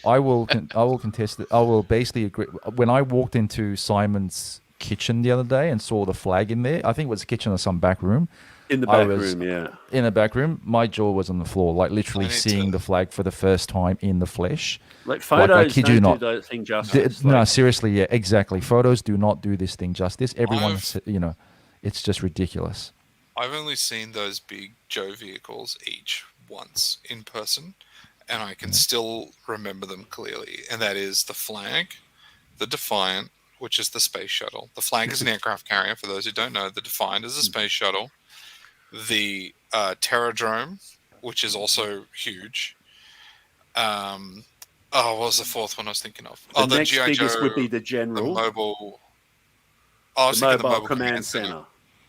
I will contest it. I will basically agree. When I walked into Simon's kitchen the other day and saw the flag in there, I think it was a kitchen or some back room. In the I back was- room, yeah. In the back room, my jaw was on the floor, like literally I need seeing to- the flag for the first time in the flesh. Like I photos kid don't you do not. that thing justice. No, Like, seriously, yeah, exactly. Photos do not do this thing justice. Everyone, I've- it's just ridiculous. I've only seen those big Joe vehicles each once in person, and I can still remember them clearly. And that is the flag, the Defiant, which is the space shuttle. The flag is an aircraft carrier. For those who don't know, the Defiant is a space shuttle. The Terradrome, which is also huge. What was the fourth one I was thinking of? the next G.I. biggest Joe, would be the the general, mobile. I was the thinking mobile the command center.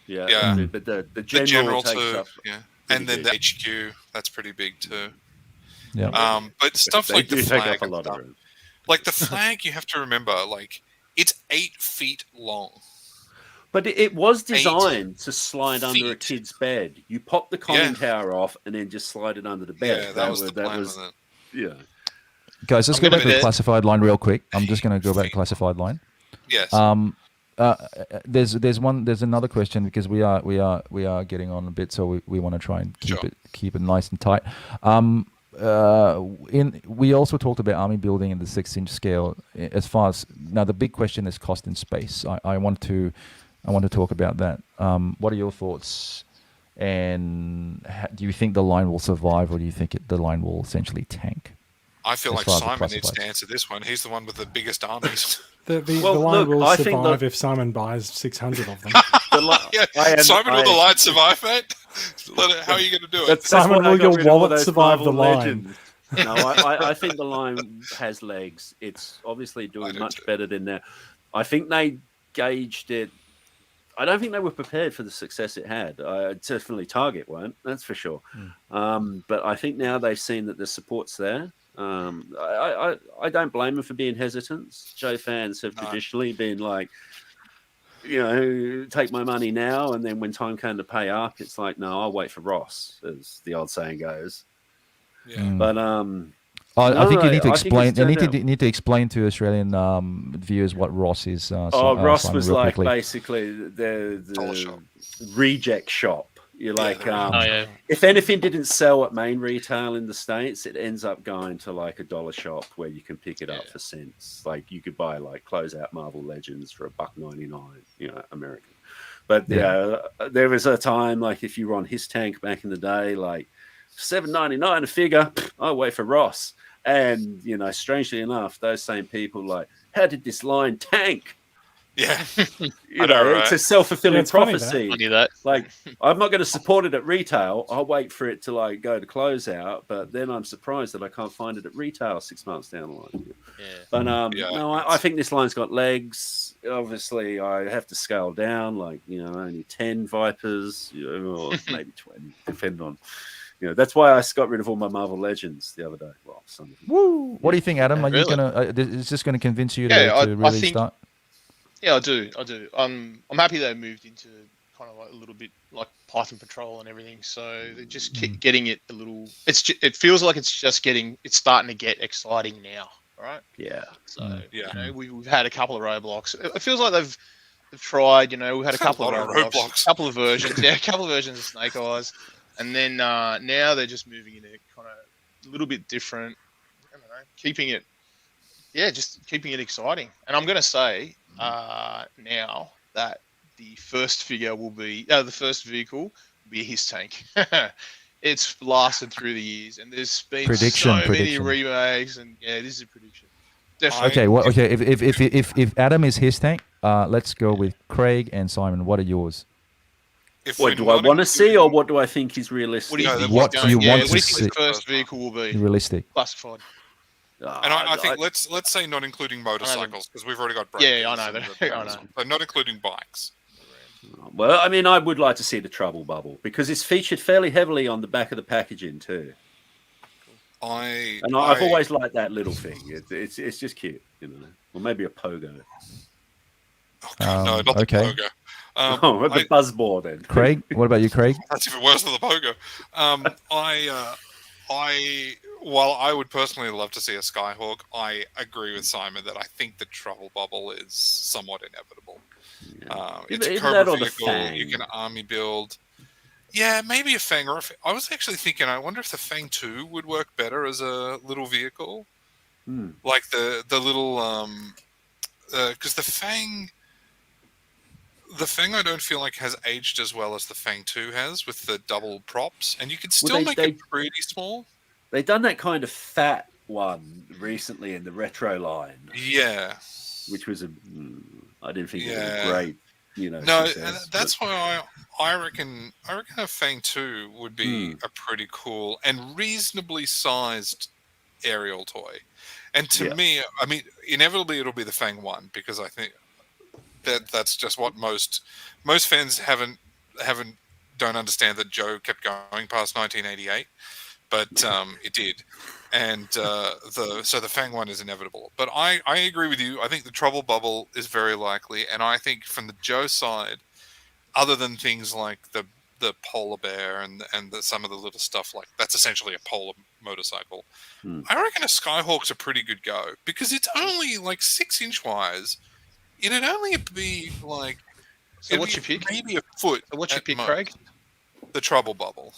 Yeah, Yeah. but the The general, general takes too, up. yeah. pretty And then big. the HQ, that's pretty big too. Yeah. But stuff They like do the take flag, up a and lot stuff. of room. Like the flag, you have to remember, like it's 8 feet long. But it was 8 designed to slide under a feet. kid's bed. You pop the conning tower off and then just slide it under the bed. Yeah, that was the plan was, with it. yeah. Guys, let's I'm go gonna back to be the there. classified line real quick. I'm just going to go back to classified line. Yes. There's another question because we are getting on a bit, so we want to try and keep it nice and tight. We also talked about army building in the 6-inch scale. As far as now, the big question is cost and space. I want to talk about that. What are your thoughts? And do you think the line will survive, or do you think the line will essentially tank? I feel as like far as the Simon needs classified. to answer this one. He's the one with the biggest armies. The Well, line look, will I think survive if Simon buys 600 of them. Yeah. Simon, will the line survive, mate? How are you going to do it? Simon, will your wallet survive the line? No, I think the line has legs. It's obviously I doing do much too. better than that. I think they gauged it. I don't think they were prepared for the success it had. Definitely Target weren't, that's for sure. But I think now they've seen that the support's there. I don't blame them for being hesitant. Joe fans have traditionally been like, take my money now, and then when time came to pay up, it's like, no, I'll wait for Ross, as the old saying goes. Yeah. But I think you need to I think explain. it's You turned out- need to explain to Australian viewers what Ross is. Ross Simon, was real like quickly. basically Dollar the shop. reject shop. You're like, yeah. if anything didn't sell at main retail in the States, it ends up going to like a dollar shop where you can pick it up for cents. Like you could buy like closeout Marvel Legends for $1.99, American. But there was a time like if you were on his tank back in the day, like $7.99 a figure, I'll wait for Ross. And strangely enough, those same people like, how did this line tank? Yeah. You I know, it's right? a self-fulfilling it's funny, prophecy. I knew that. Like, I'm not going to support it at retail. I'll wait for it to like go to closeout, but then I'm surprised that I can't find it at retail 6 months down the line. Yeah. But Yeah, no, I think this line's got legs. Obviously, I have to scale down, like only 10 Vipers, or maybe 20, depending on. That's why I got rid of all my Marvel Legends the other day. Well, some of them. Woo! What do you think, Adam? Are you Really? gonna? Is this going to convince you Yeah, to I really think- start? Yeah, I do. I'm happy they moved into kind of like a little bit like Python Patrol and everything. So they're just getting it a little. It feels like it's starting to get exciting now, right? Yeah. So Yeah. we've had a couple of roadblocks. It feels like they've tried. We've had a couple of lot of roadblocks, roadblocks. a couple of versions, a couple of versions of Snake Eyes, and then now they're just moving into kind of a little bit different. I don't know, keeping it exciting. And I'm going to say now that the first vehicle will be his tank. It's lasted through the years, and there's been so many remakes, and this is a prediction. Definitely. Okay. Well, okay. If Adam is his tank, let's go with Craig and Simon. What are yours? What do I want to see, or what do I think is realistic? What do you think? What do you want what do to you see? think the first vehicle will be? Realistic. Classified. And I think let's say not including motorcycles because we've already got breakers. Yeah, I know that. I know. But not including bikes. Well, I mean, I would like to see the trouble bubble because it's featured fairly heavily on the back of the packaging too. I've always liked that little thing. It's just cute, you know. Or maybe a pogo. Oh, God, no, not the pogo. The buzzball then. Craig, what about you, Craig? That's even worse than the pogo. While I would personally love to see a Skyhawk, I agree with Simon that I think the trouble bubble is somewhat inevitable. Yeah. It's a Cobra vehicle. You can army build. Yeah, maybe a Fang. I was actually thinking, I wonder if the Fang 2 would work better as a little vehicle. Like the little... Because the Fang I don't feel like has aged as well as the Fang 2 has with the double props. And you can still make it pretty small. They've done that kind of fat one recently in the retro line. Yeah. Which was I didn't think it was a great, No, success, that's why I reckon a Fang 2 would be a pretty cool and reasonably sized aerial toy. And to me, I mean, inevitably it'll be the Fang 1 because I think that's just what most fans don't understand that Joe kept going past 1988. But it did, and so the Fang 1 is inevitable. But I agree with you. I think the trouble bubble is very likely, and I think from the Joe side, other than things like the polar bear and some of the little stuff like that's essentially a polar motorcycle, I reckon a Skyhawk's a pretty good go because it's only like 6-inch wise. It'd only be like so. What's your pick? Maybe a foot. So what's your pick, Craig? The trouble bubble.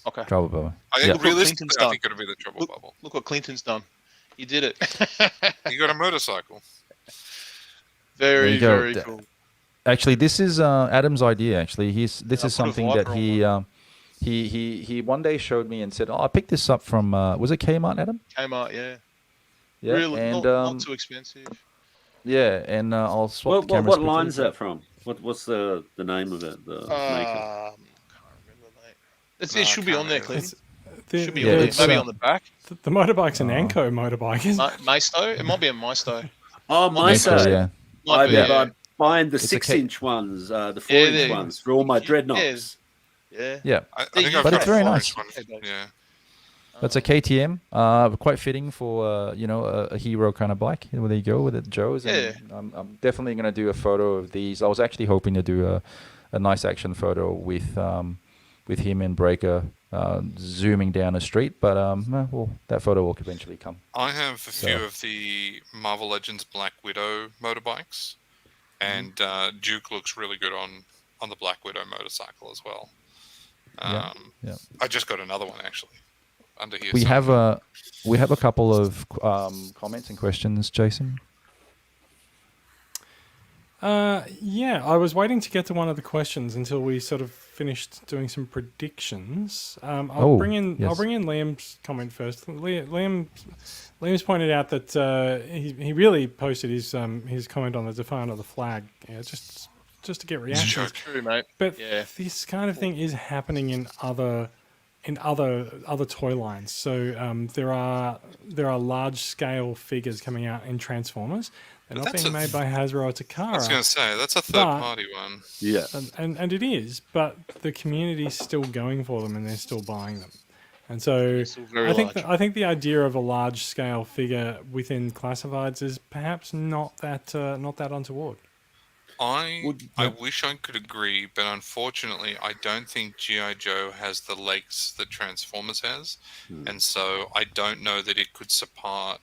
Okay. Trouble bubble. I think realistically, I think it'll be the trouble bubble. Look what Clinton's done. He did it. You got a motorcycle. Very cool. Actually, this is Adam's idea. Actually, this is something that he one day showed me and said, "Oh, I picked this up from was it Kmart, Adam?" Kmart, yeah. Yeah, really, and not too expensive. Yeah, and I'll swap the cameras. What line's that from? What's the name of it? The maker. It should be on there, Clint. Should be maybe on the back. The motorbike's an Anko motorbike, isn't it? Maisto? It might be a Maisto. Oh, Maisto. Yeah. I'm buying the 6-inch ones, the 4-inch ones for all my dreadnoughts. Yeah. But it's very nice. Yeah. That's a KTM, quite fitting for a hero kind of bike. There you go with it, Joe's. And I'm definitely going to do a photo of these. I was actually hoping to do a nice action photo with him and Breaker zooming down a street, but that photo will eventually come. I have a few of the Marvel Legends Black Widow motorbikes, and Duke looks really good on the Black Widow motorcycle as well. I just got another one actually under here. We have a couple of comments and questions, Jason. I was waiting to get to one of the questions until we sort of finished doing some predictions. I'll bring in Liam's comment first. Liam's pointed out that he really posted his comment on the Defiant of the Flag, just to get reactions. True, mate. But this kind of thing is happening in other toy lines. So there are large scale figures coming out in Transformers. They're not being made by Hasbro or Takara. I was going to say, that's a third-party one. Yeah. And it is, but the community's still going for them and they're still buying them. And so I think the idea of a large-scale figure within classifieds is perhaps not that untoward. I wish I could agree, but unfortunately, I don't think G.I. Joe has the legs that Transformers has. And so I don't know that it could support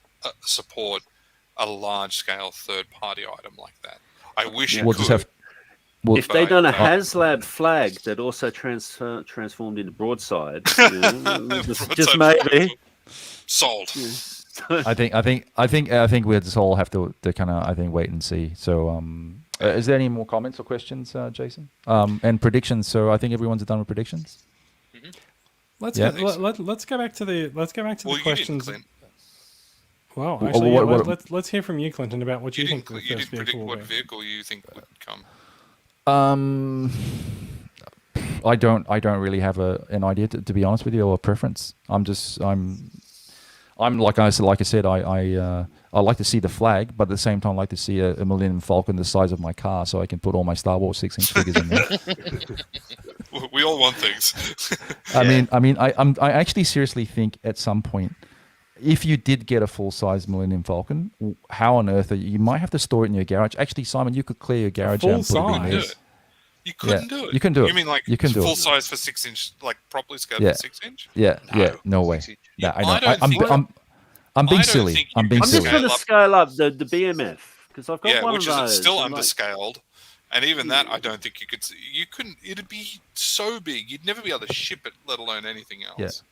a large-scale third-party item like that. I wish it could. If they'd done a HasLab flag that also transformed into broadside, just maybe. Sold. I think we'll just all have to kind of wait and see. So, is there any more comments or questions, Jason? And predictions. So I think everyone's done with predictions. Mm-hmm. Let's go back to the questions. Well, actually, let's hear from you, Clinton, about what you think the first vehicle vehicle will be. What vehicle you think would come? I don't really have an idea to be honest with you, or a preference. I'm like I said, I like to see the flag, but at the same time, I like to see a Millennium Falcon the size of my car, so I can put all my Star Wars 6-inch figures in there. We all want things. I actually seriously think at some point, if you did get a full-size Millennium Falcon, how on earth you might have to store it in your garage. Actually, Simon, you could clear your garage out and put it in there. You couldn't do it. You can do it. You mean like you can do full it. size for 6-inch, like properly scaled for 6-inch? Yeah, no way. No, I know. I'm being silly. I'm just going to scale up the BMF because I've got one of those. Which is still underscaled, and even that I don't think you could. You couldn't. It'd be so big, you'd never be able to ship it, let alone anything else.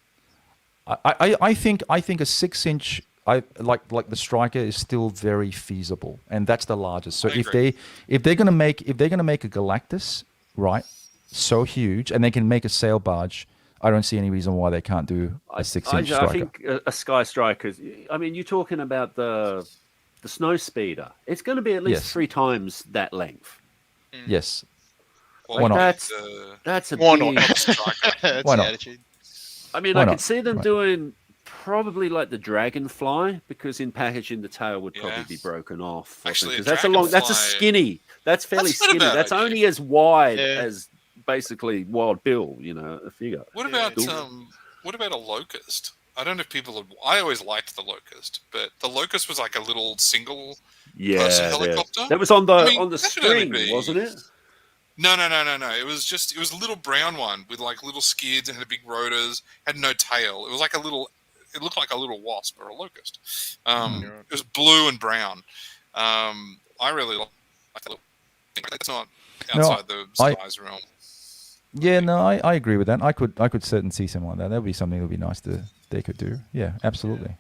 Yeah. I think a 6-inch. Like the Striker is still very feasible, and that's the largest. So if they're gonna make a Galactus, right, so huge, and they can make a sail barge, I don't see any reason why they can't do a 6-inch Striker. I think a Sky Striker. I mean, you're talking about the Snow Speeder. It's going to be at least 3 times that length. Yes. Well, why not? That's a why big. Not? Why not? Attitude. I mean, I could see them doing probably like the Dragonfly, because in packaging the tail would probably be broken off. Actually, that's a skinny. That's fairly skinny. That's only as wide as basically Wild Bill, a figure. What about a Locust? I don't know if people have. I always liked the Locust, but the Locust was like a little single person helicopter. That was on the string, wasn't it? No. It was a little brown one with like little skids and had big rotors, had no tail. It was like it looked like a little wasp or a locust. It was blue and brown. I really like that. That's not outside the size realm. Yeah, no, I agree with that. I could certainly see something like that. That would be something that would be nice they could do. Yeah, absolutely.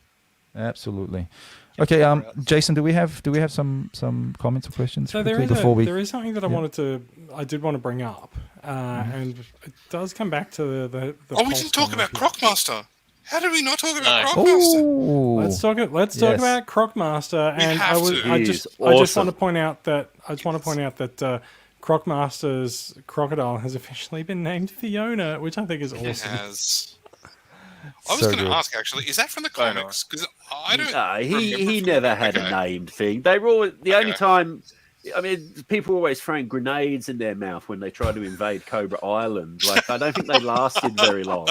Okay, Jason, do we have some comments or questions? So there is something that I did want to bring up, and it does come back to the we didn't talk about Crocmaster. How did we not talk about Crocmaster? Let's talk about Crocmaster, and I just want to point out that Crocmaster's Crocodile has officially been named Fiona, which I think is awesome. It has. I was going to ask, actually, is that from the comics? Because I don't. No, he never had a named thing. They were all, the only time. I mean, people always throwing grenades in their mouth when they try to invade Cobra Island. Like, I don't think they lasted very long.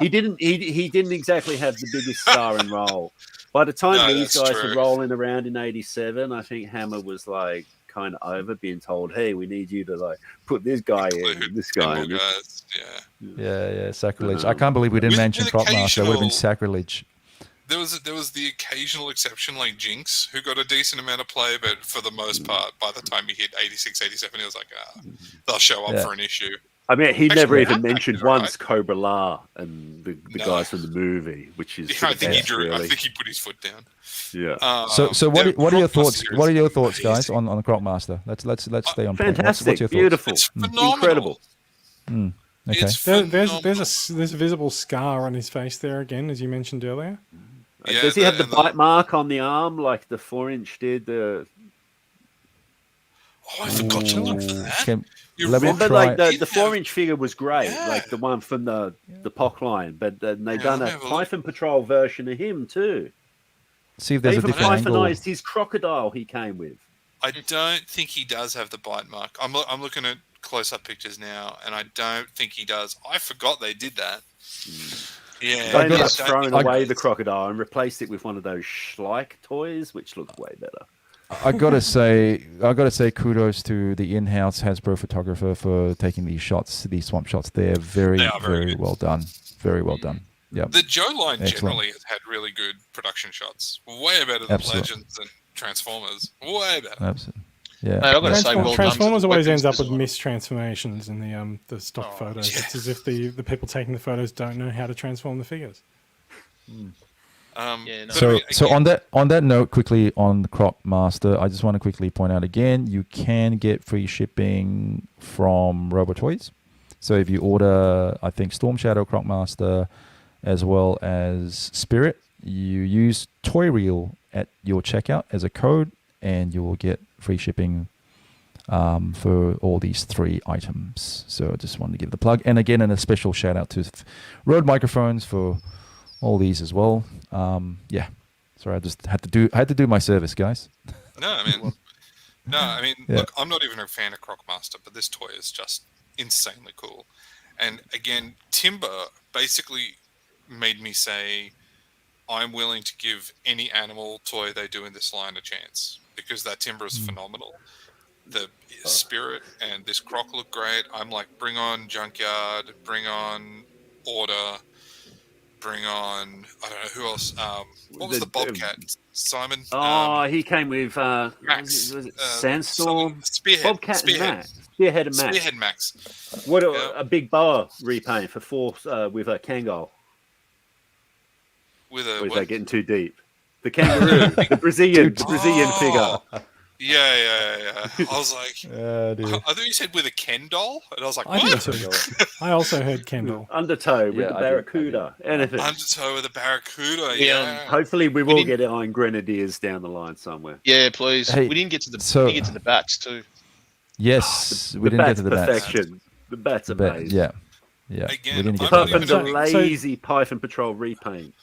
He didn't exactly have the biggest starring role. By the time these guys were rolling around in '87, I think Hammer was like kind of over being told, "Hey, we need you to like put this guy in, this guy in." Yeah, sacrilege. I can't believe we didn't mention Crocmaster. It would have been sacrilege. There was the occasional exception like Jinx, who got a decent amount of play, but for the most part, by the time he hit 86, 87, he was like, they'll show up for an issue. I mean, he never even mentioned once Cobra La and the guys from the movie, which is I think he drew. Really. I think he put his foot down. Yeah. So what are your thoughts? What are your thoughts, guys, on the Crocmaster? Let's stay on point. Fantastic, what's your beautiful, it's phenomenal. Incredible. Okay. There's a visible scar on his face there again, as you mentioned earlier. Yeah, does he have the bite mark on the arm like the 4-inch did? I forgot to look for that. You remember, like the 4-inch figure was great, like the one from the POC line, but they done a Python Patrol version of him too. See if there's a different angle. Pythonized his Crocodile he came with. I don't think he does have the bite mark. I'm looking at close-up pictures now, and I don't think he does. I forgot they did that. Yeah, they ended up throwing away the Crocodile and replaced it with one of those Schleich toys, which looked way better. I gotta say kudos to the in-house Hasbro photographer for taking these shots, these swamp shots. They're very well done. Very well done. Yeah. The Joe line generally has had really good production shots. Way better than Legends and Transformers. Way better. Absolutely. Yeah. I've got to say, Transformers always ends up with mistransformations in the stock photos. It's as if the people taking the photos don't know how to transform the figures. So on that note, quickly on the Crocmaster, I just want to quickly point out again, you can get free shipping from Robotoys. So if you order, I think Storm Shadow Crocmaster as well as Spirit, you use Toy Reel at your checkout as a code, and you will get free shipping for all these 3 items. So I just wanted to give the plug. And again, a special shout out to Rode Microphones for all these as well. Yeah, sorry, I just had to do my service, guys. No, I mean, Yeah. look, I'm not even a fan of Crocmaster, but this toy is just insanely cool. And again, Timber basically made me say, I'm willing to give any animal toy they do in this line a chance, because that Timber is phenomenal. The Spirit and this Croc look great. I'm like, bring on Junkyard, bring on Order, bring on, I don't know who else. What was the Bobcat? Simon? Oh, he came with Max. was it Sandstorm? Spearhead. Bobcat and Max. Spearhead and Max. Spearhead Max. What a big boa repaint for Force with a Kangol. With a Or is what? that getting too deep? The kangaroo, the Brazilian figure. Yeah. I was like, Dude. I thought you said with a Ken doll, and I was like, I did what? too. I also heard Kendall. Undertow with Yeah, the I did. Barracuda. Anything. Undertow with a Barracuda. Yeah. Yeah. Hopefully, we will get Iron Grenadiers down the line somewhere. Yeah, please. Hey, we didn't get to the so- we didn't get to the bats too. Yes, we The didn't get bat's to the bats. perfection. The bat's But, amazing. yeah. Again, we didn't get I'm to Apart the from bats. the So- lazy Python Patrol repaint.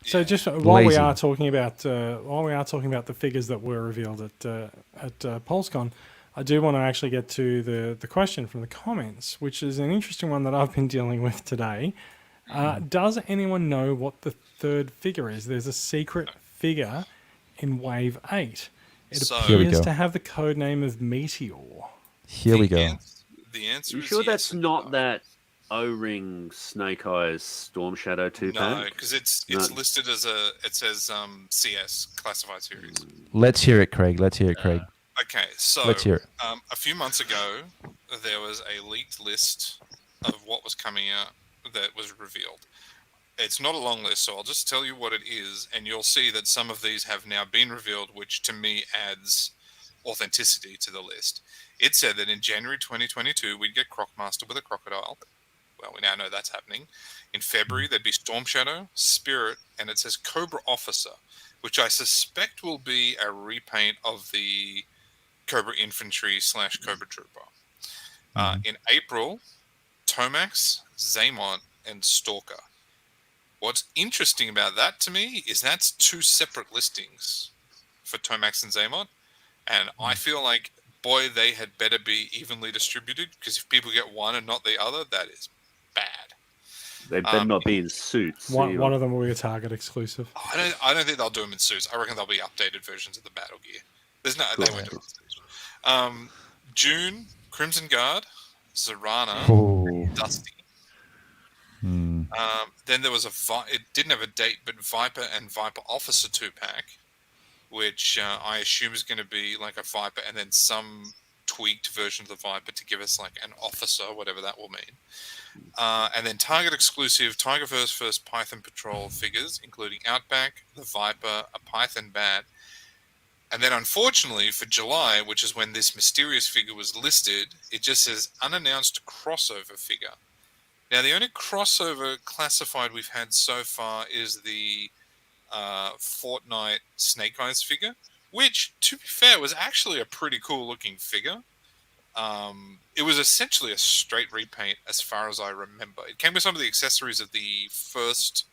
So just while we Lazy. are talking about the figures that were revealed at Pulsecon, I do want to actually get to the question from the comments, which is an interesting one that I've been dealing with today. Does anyone know what the third figure is? There's a secret figure in Wave 8. It So- Here we appears go. to have the code name of Meteor. Here we go. The answer You is sure yes that's and not no. that O-ring Snake Eyes Storm Shadow 2-pack? No, because it's No. listed as it says CS classified series. Let's hear it, Craig. Let's hear it, Craig. Okay, so Let's hear it. a few months ago, there was a leaked list of what was coming out that was revealed. It's not a long list, so I'll just tell you what it is, and you'll see that some of these have now been revealed, which to me adds authenticity to the list. It said that in January 2022, we'd get Crocmaster with a Crocodile. Well, we now know that's happening. In February, there'd be Storm Shadow, Spirit, and it says Cobra Officer, which I suspect will be a repaint of the Cobra Infantry / Cobra Trooper. In April, Tomax, Zaymont, and Stalker. What's interesting about that to me is that's two separate listings for Tomax and Zaymont, and I feel like, boy, they had better be evenly distributed, because if people get one and not the other, that is bad. They better not be in suits. One either. of them will be a Target exclusive. I don't think they'll do them in suits. I reckon they'll be updated versions of the battle gear. They won't do it in suits. June, Crimson Guard, Zarana, Oh. Dusty. Hmm. Then there was it didn't have a date, but Viper and Viper Officer 2-pack, which I assume is going to be like a Viper and then some tweaked version of the Viper to give us like an officer, whatever that will mean. And then Target exclusive Tigerverse first Python Patrol figures, including Outback, the Viper, a Python Bat. And then unfortunately for July, which is when this mysterious figure was listed, it just says unannounced crossover figure. Now, the only crossover classified we've had so far is the Fortnite Snake Eyes figure, which, to be fair, was actually a pretty cool looking figure. It was essentially a straight repaint as far as I remember. It came with some of the accessories of the first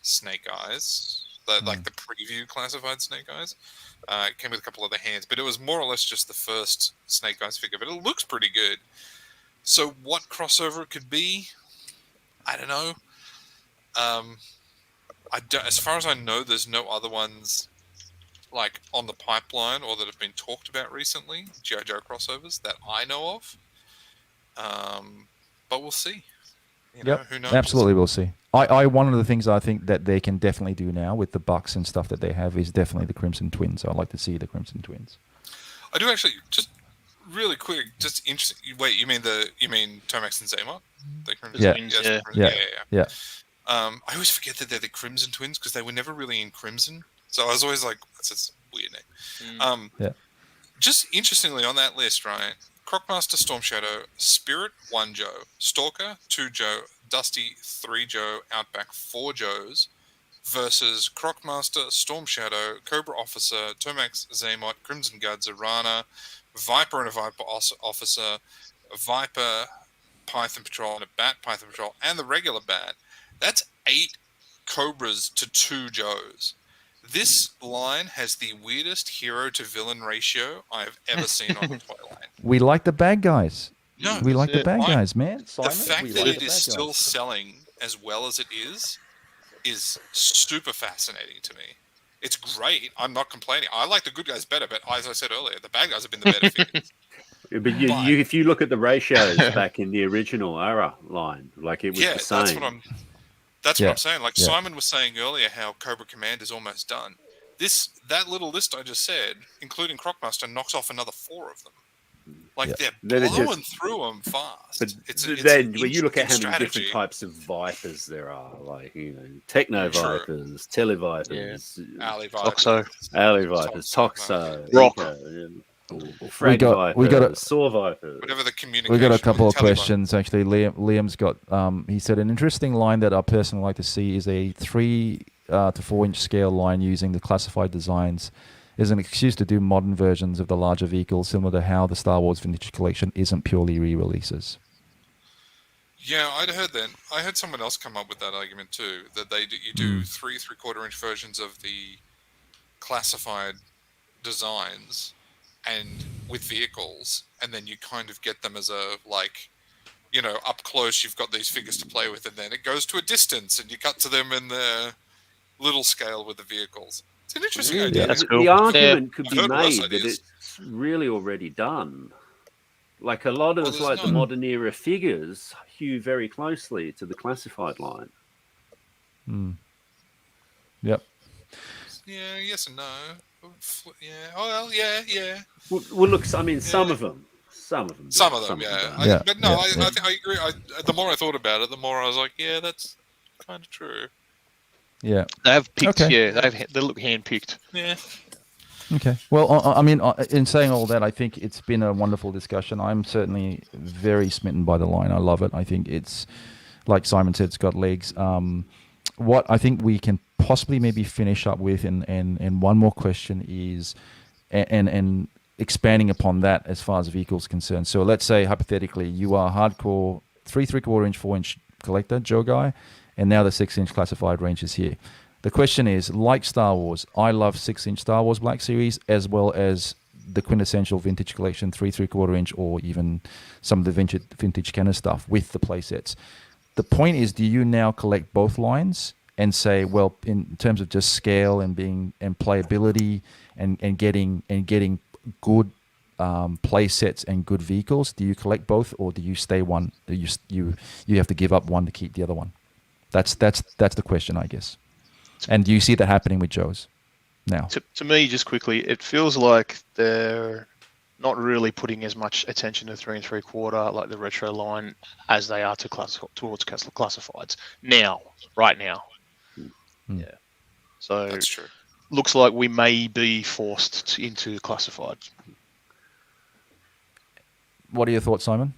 Snake Eyes, like the preview classified Snake Eyes. It came with a couple of the hands, but it was more or less just the first Snake Eyes figure, but it looks pretty good. So what crossover it could be, I don't know. As far as I know, there's no other ones like on the pipeline or that have been talked about recently, Jojo crossovers that I know of. But we'll see. You know, who knows? Absolutely, we'll see. I one of the things I think that they can definitely do now with the Bucks and stuff that they have is definitely the Crimson Twins. I'd like to see the Crimson Twins. I do actually, just really quick, just interesting. Wait, you mean Tomax and Zaymont? The Crimson Yeah. Twins? Yeah. Yeah. I always forget that they're the Crimson Twins because they were never really in Crimson. So I was always like, that's a weird name. Yeah. Just interestingly on that list, right? Crocmaster, Storm Shadow, Spirit, 1 Joe, Stalker, 2 Joe, Dusty, 3 Joe, Outback, 4 Joes, versus Crocmaster, Storm Shadow, Cobra Officer, Tomax, Zaymont, Crimson Guard, Zarana, Viper and a Viper Officer, a Viper, Python Patrol and a Bat Python Patrol, and the regular Bat. That's 8 Cobras to 2 Joes. This line has the weirdest hero to villain ratio I've ever seen on a toy line. We like the bad guys. No, We like the it. bad guys, man. the Simon, fact we that like it the is bad still guys. selling as well as it is super fascinating to me. It's great. I'm not complaining. I like the good guys better, but as I said earlier, the bad guys have been the better figures. But if you look at the ratios back in the original era line, like it was the same. That's what I'm saying. Like Yeah. Simon was saying earlier, how Cobra Command is almost done. That little list I just said, including Crocmaster, knocks off another 4 of them. Like Yeah. they're Then it blowing just- through them fast. But it's then an when you look at how interesting many strategy. different types of vipers there are, like techno True. vipers, televipers, Alley Toxo. alley vipers, Toxo, toxo, Rock. frag we got vipers, saw vipers. whatever the communication. We got a couple of with Taliban. questions actually. Liam's got. He said an interesting line that I personally like to see is a 3 to 4 inch scale line using the classified designs. Is an excuse to do modern versions of the larger vehicles, similar to how the Star Wars Vintage Collection isn't purely re-releases. Yeah, I'd heard that. I heard someone else come up with that argument too. That you do 3 3/4 inch versions of the classified designs, and with vehicles, and then you kind of get them as a up close. You've got these figures to play with, and then it goes to a distance, and you cut to them in the little scale with the vehicles. It's an interesting idea. that's cool. The argument could I've be heard worse made that ideas. it's really already done. Like a lot of there's the none. modern era figures hew very closely to the classified line. Yep. Yeah, yes and no. Yeah. Oh well, yeah. Well, look, I mean, some of them. Some of them, yeah. But no, Yeah. I agree. The more I thought about it, the more I was like, yeah, that's kind of true. Yeah. They have picked, Okay. they look hand-picked. Yeah. Okay. Well, I mean, in saying all that, I think it's been a wonderful discussion. I'm certainly very smitten by the line. I love it. I think it's, like Simon said, it's got legs. What I think we can possibly maybe finish up with, and one more question is, and expanding upon that as far as vehicles concerned. So let's say hypothetically you are a hardcore 3 3/4 inch, 4 inch collector, Joe guy, and now the 6 inch classified range is here. The question is, like Star Wars, I love 6 inch Star Wars Black Series as well as the quintessential vintage collection 3 3/4 inch, or even some of the vintage Kenner stuff with the play sets. The point is, do you now collect both lines and say, well, in terms of just scale and playability and getting good play sets and good vehicles, do you collect both, or do you stay one? You have to give up one to keep the other one? That's the question, I guess. And do you see that happening with Joe's now? To me, just quickly, it feels like they're not really putting as much attention to 3 3/4, like the retro line, as they are towards classifieds now, right now. Yeah. So That's true. looks like we may be forced into classified. What are your thoughts, Simon?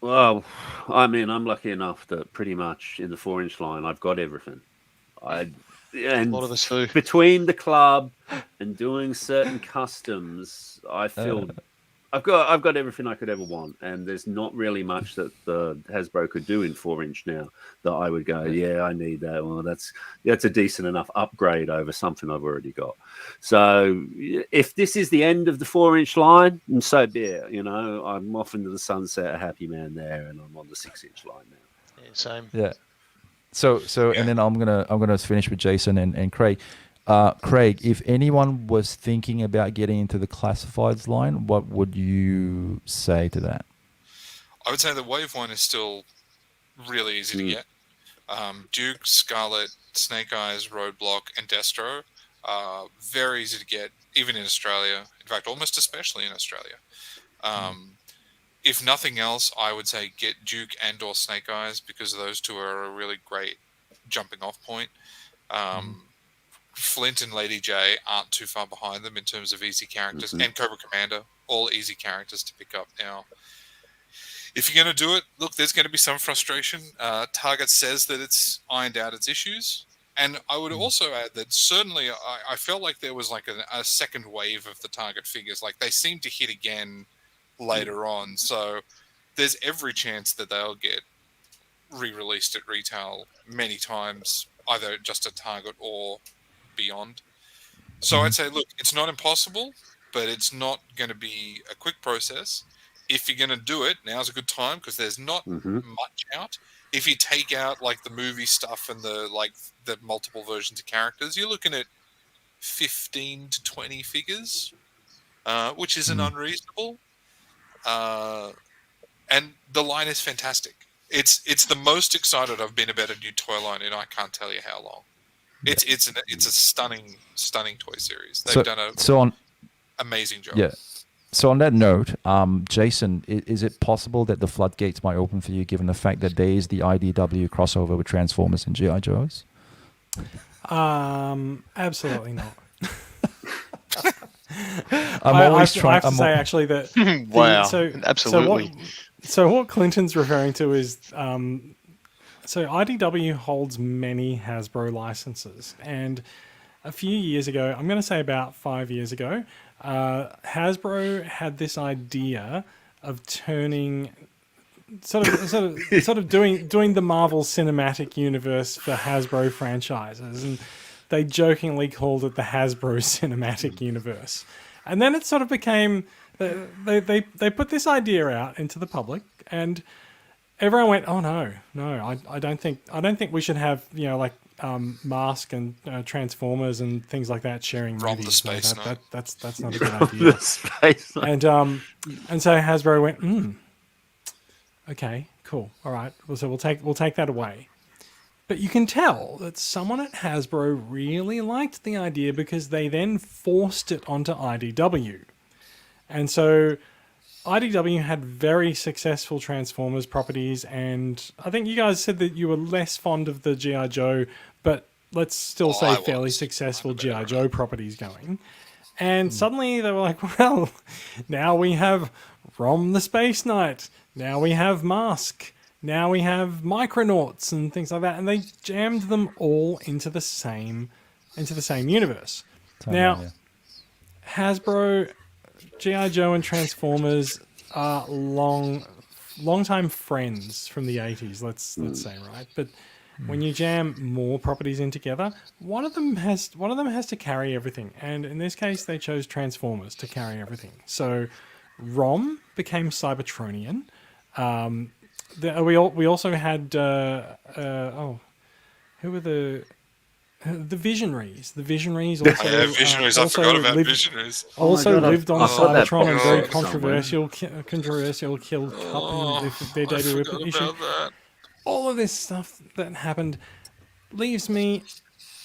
Well, I mean, I'm lucky enough that pretty much in the 4 inch line, I've got everything. And A lot of us do. between the club and doing certain customs, I feel I've got everything I could ever want, and there's not really much that the Hasbro could do in 4 inch now that I would go, yeah, I need that. Well, that's a decent enough upgrade over something I've already got. So if this is the end of the 4 inch line, and so be it. I'm off into the sunset, a happy man there, and I'm on the 6 inch line now. Yeah, same. Yeah. So and then I'm gonna finish with Jason and Craig. Craig, if anyone was thinking about getting into the classifieds line, what would you say to that? I would say the Wave 1 is still really easy to get. Duke, Scarlet, Snake Eyes, Roadblock, and Destro are very easy to get, even in Australia. In fact, almost especially in Australia. If nothing else, I would say get Duke and or Snake Eyes, because those two are a really great jumping off point. Flint and Lady J aren't too far behind them in terms of easy characters, and Cobra Commander, all easy characters to pick up now. If you're going to do it, look, there's going to be some frustration. Target says that it's ironed out its issues. And I would also add that certainly I felt like there was like a second wave of the Target figures. Like they seem to hit again later on. So there's every chance that they'll get re-released at retail many times either just a Target or beyond. So I'd say, look, it's not impossible, but it's not going to be a quick process. If you're going to do it, now's a good time because there's not much out. If you take out like the movie stuff and the multiple versions of characters, you're looking at 15 to 20 figures, which isn't unreasonable. And the line is fantastic. It's the most excited I've been about a new toy line in I can't tell you how long. It's a stunning toy series. They've done an amazing job. Yeah. So on that note, Jason, is it possible that the floodgates might open for you given the fact that there is the IDW crossover with Transformers and G.I. Joes? Absolutely not. I have to say actually that wow, absolutely. So what Clinton's referring to is so IDW holds many Hasbro licenses, and a few years ago, I'm going to say about 5 years ago, Hasbro had this idea of turning sort of doing the Marvel Cinematic Universe for Hasbro franchises, and they jokingly called it the Hasbro Cinematic Universe. And then it sort of became they put this idea out into the public, and everyone went, "Oh no, I don't think we should have Mask and Transformers and things like that sharing From movies. the space, that's not a good idea." The space. And so Hasbro went, okay, cool, all right. Well, so we'll take that away. But you can tell that someone at Hasbro really liked the idea because they then forced it onto IDW. And so IDW had very successful Transformers properties, and I think you guys said that you were less fond of the G.I. Joe, but let's still say fairly successful G.I. Joe properties going. And suddenly they were like, well, now we have Rom the Space Knight, now we have Mask, now we have Micronauts and things like that, and they jammed them all into the same universe. Hasbro, G.I. Joe and Transformers are long-time friends from the 80s, let's say, right? But when you jam more properties in together, one of them has to carry everything. And in this case, they chose Transformers to carry everything. So Rom became Cybertronian. We also had who were the Visionaries. The Visionaries also. Visionaries. I forgot about Visionaries. Also lived on Cybertron and very controversial killed Cup in their debut issue. All of this stuff that happened leaves me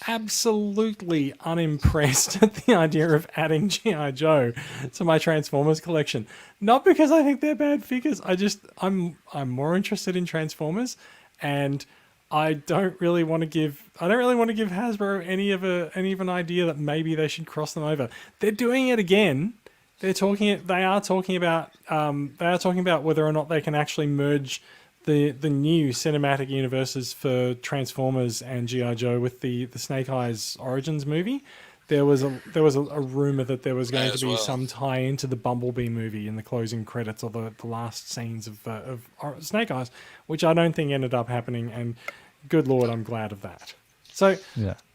absolutely unimpressed at the idea of adding G.I. Joe to my Transformers collection. Not because I think they're bad figures. I'm more interested in Transformers, and I don't really want to give Hasbro any of an idea that maybe they should cross them over. They're doing it again. They are talking about whether or not they can actually merge the new cinematic universes for Transformers and G.I. Joe with the Snake Eyes Origins movie. There was a rumor that there was going to be some tie into the Bumblebee movie in the closing credits or the last scenes of Snake Eyes, which I don't think ended up happening. And good Lord, I'm glad of that. So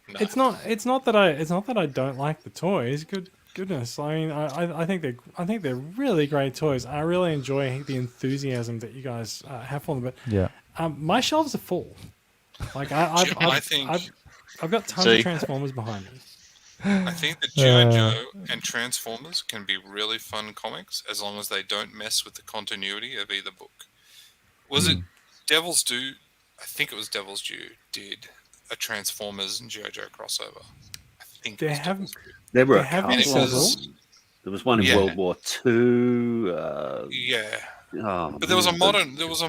it's not that I don't like the toys. Goodness, I mean, I think they're really great toys. I really enjoy the enthusiasm that you guys have for them. But my shelves are full. Like I've got tons of Transformers behind me. I think that G.I. Joe and Transformers can be really fun comics as long as they don't mess with the continuity of either book. Was it Devil's Due? I think it was Devil's Due did a Transformers and G.I. Joe crossover. I think there were a couple. There was one in World War II. But there was a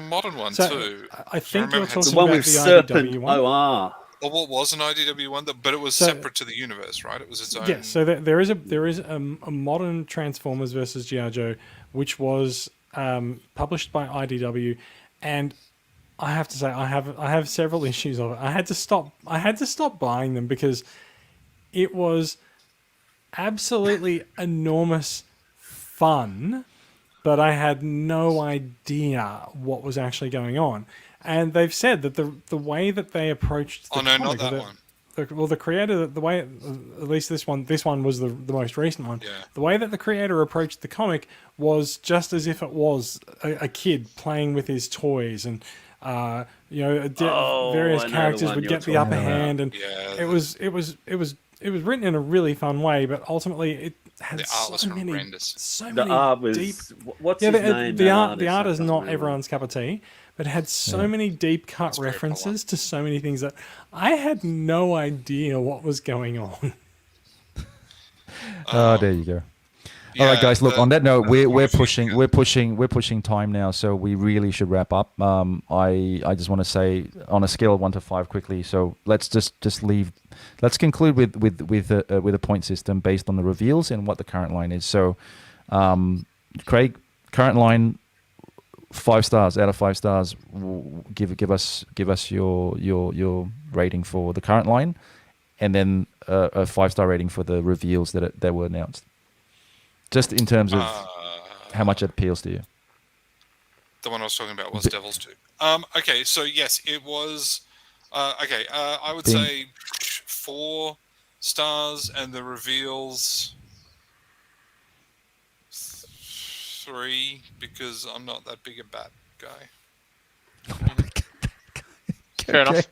modern one too. I think you're talking the one about with the Serpent IDW one. OR. Or what was an IDW one, but it was separate to the universe, right? It was its own. Yeah, so there is a modern Transformers versus G.I. Joe, which was published by IDW, and I have to say I have several issues of it. I had to stop buying them because it was absolutely enormous fun but I had no idea what was actually going on. And they've said that the way that they approached the not comic, that one. The creator, the way, at least this one was the most recent one. Yeah. The way that the creator approached the comic was just as if it was a kid playing with his toys, and various characters would get the upper hand, and it was written in a really fun way, but ultimately it had The art was horrendous. The art was deep. what's his name? The art I is can't not remember. everyone's cup of tea, but it had so many deep cut very references to so many things that I had no idea what was going on. There you go. All right, guys. Look. On that note, we're pushing time now, so we really should wrap up. I just want to say on a scale of 1 to 5 quickly. So let's just leave. Let's conclude with a point system based on the reveals and what the current line is. So, Craig, current line, 5 stars out of 5 stars. Give us your rating for the current line, and then a 5-star rating for the reveals that were announced. Just in terms of how much it appeals to you. The one I was talking about was Devil's 2. Okay, so yes, it was. I would say 4 stars, and the reveals 3, because I'm not that big a bat guy. Fair enough.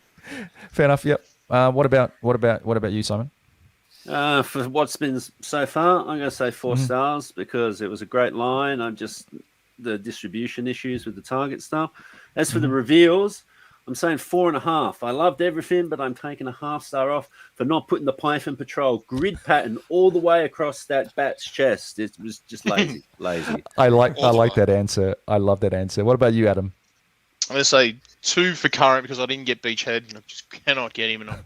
Fair enough. Yep. What about you, Simon? For what's been so far, I'm going to say 4 stars because it was a great line. The distribution issues with the Target stuff. As for the reveals, I'm saying 4.5. I loved everything, but I'm taking a 1/2 star off for not putting the Python Patrol grid pattern all the way across that bat's chest. It was just lazy. I like that answer. I love that answer. What about you, Adam? I'm going to say 2 for current because I didn't get Beachhead and I just cannot get him and I'm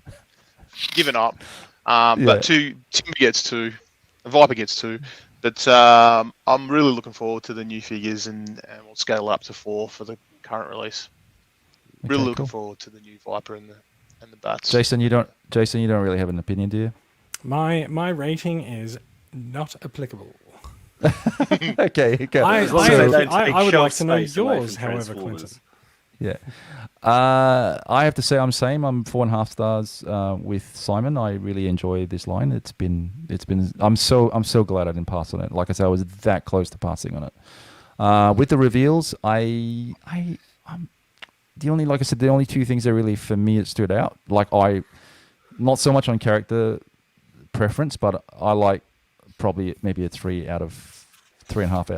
giving up. But Timber gets 2, Viper gets 2. But I'm really looking forward to the new figures and we'll scale up to 4 for the current release. Really looking forward to the new Viper and the bats. Jason, you don't really have an opinion, do you? My rating is not applicable. Okay. I would like to know yours, however, Transformers. Quentin. Yeah. I have to say I'm same. I'm 4.5 stars with Simon. I really enjoy this line. It's been I'm so glad I didn't pass on it. Like I said, I was that close to passing on it. With the reveals, I'm the only 2 things that really for me it stood out. Like not so much on character preference, but I like probably maybe a 3.5 out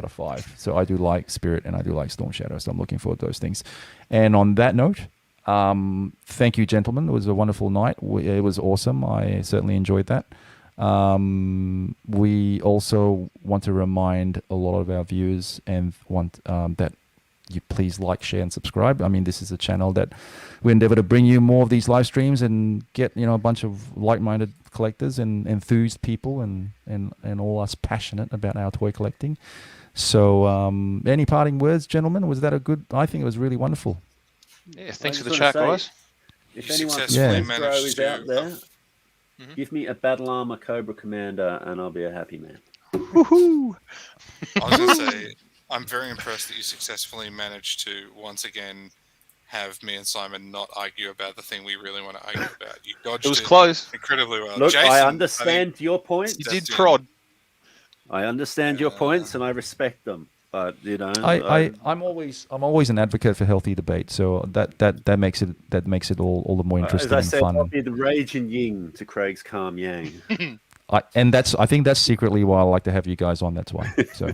of 5. So I do like Spirit and I do like Storm Shadow. So I'm looking forward to those things. And on that note, thank you, gentlemen. It was a wonderful night. It was awesome. I certainly enjoyed that. We also want to remind a lot of our viewers and want that you please like, share, and subscribe. I mean, this is a channel that we endeavor to bring you more of these live streams and get a bunch of like-minded collectors and enthused people and all us passionate about our toy collecting. So any parting words, gentlemen? Was that a good? I think it was really wonderful. Yeah, thanks for the chat, guys. If You anyone successfully from Destro managed is to- out there, give me a Battle Armor Cobra Commander and I'll be a happy man. Woohoo! I was going to say, I'm very impressed that you successfully managed to once again have me and Simon not argue about the thing we really want to argue about. You dodged It was close. incredibly well. Look, Jason, I understand your points. You That's did it. prod. I understand your points and I respect them. But I'm always an advocate for healthy debate. So that makes it all the more interesting as I said, and fun. I'll be the rage and yin to Craig's calm yang. I think that's secretly why I like to have you guys on. That's why. So.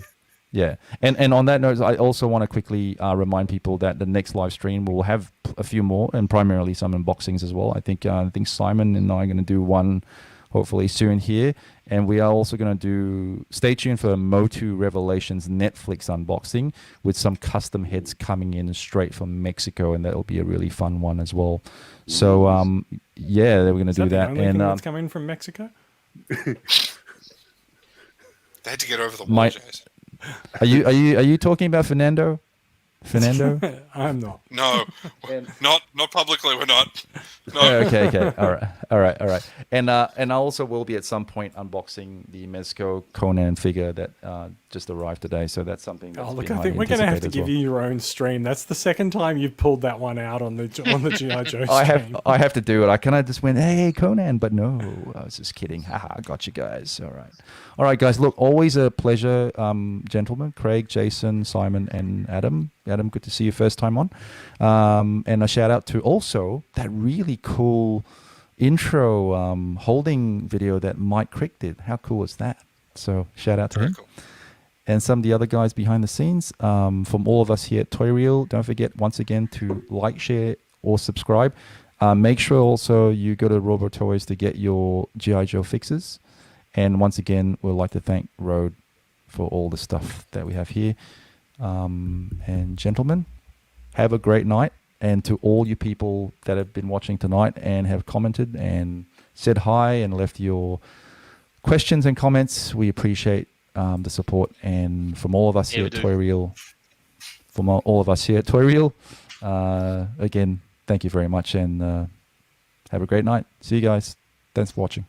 Yeah, and on that note, I also want to quickly remind people that the next live stream will have a few more, and primarily some unboxings as well. I think Simon and I are going to do one hopefully soon here, and we are also going to do. Stay tuned for Motu Revelations Netflix unboxing with some custom heads coming in straight from Mexico, and that'll be a really fun one as well. So yeah, we're going to do that. The only thing that's coming from Mexico. They had to get over the wall, Jason. Are you talking about Fernando? I'm not. No, not publicly. We're not. No. Okay. All right. And I also will be at some point unboxing the Mezco Conan figure that just arrived today, so that's something that's Oh, look, been I think highly we're going to have to anticipated as give well. you your own stream. That's the second time you've pulled that one out on the GI Joe stream. I have to do it. I kind of just went, hey, Conan, but no, I was just kidding. Haha, got you guys. All right, guys. Look, always a pleasure, gentlemen. Craig, Jason, Simon, and Adam. Adam, good to see you first time on. And a shout out to also that really cool intro holding video that Mike Crick did. How cool is that? So shout out to him. Cool. And some of the other guys behind the scenes. From all of us here at Toy Reel, don't forget once again to like, share, or subscribe. Make sure also you go to Robo Toys to get your G.I. Joe fixes. And once again, we'd like to thank Rode for all the stuff that we have here. And gentlemen, have a great night. And to all you people that have been watching tonight and have commented and said hi and left your questions and comments, we appreciate the support. And from all of us here at Toy Reel, again, thank you very much, and have a great night. See you guys. Thanks for watching.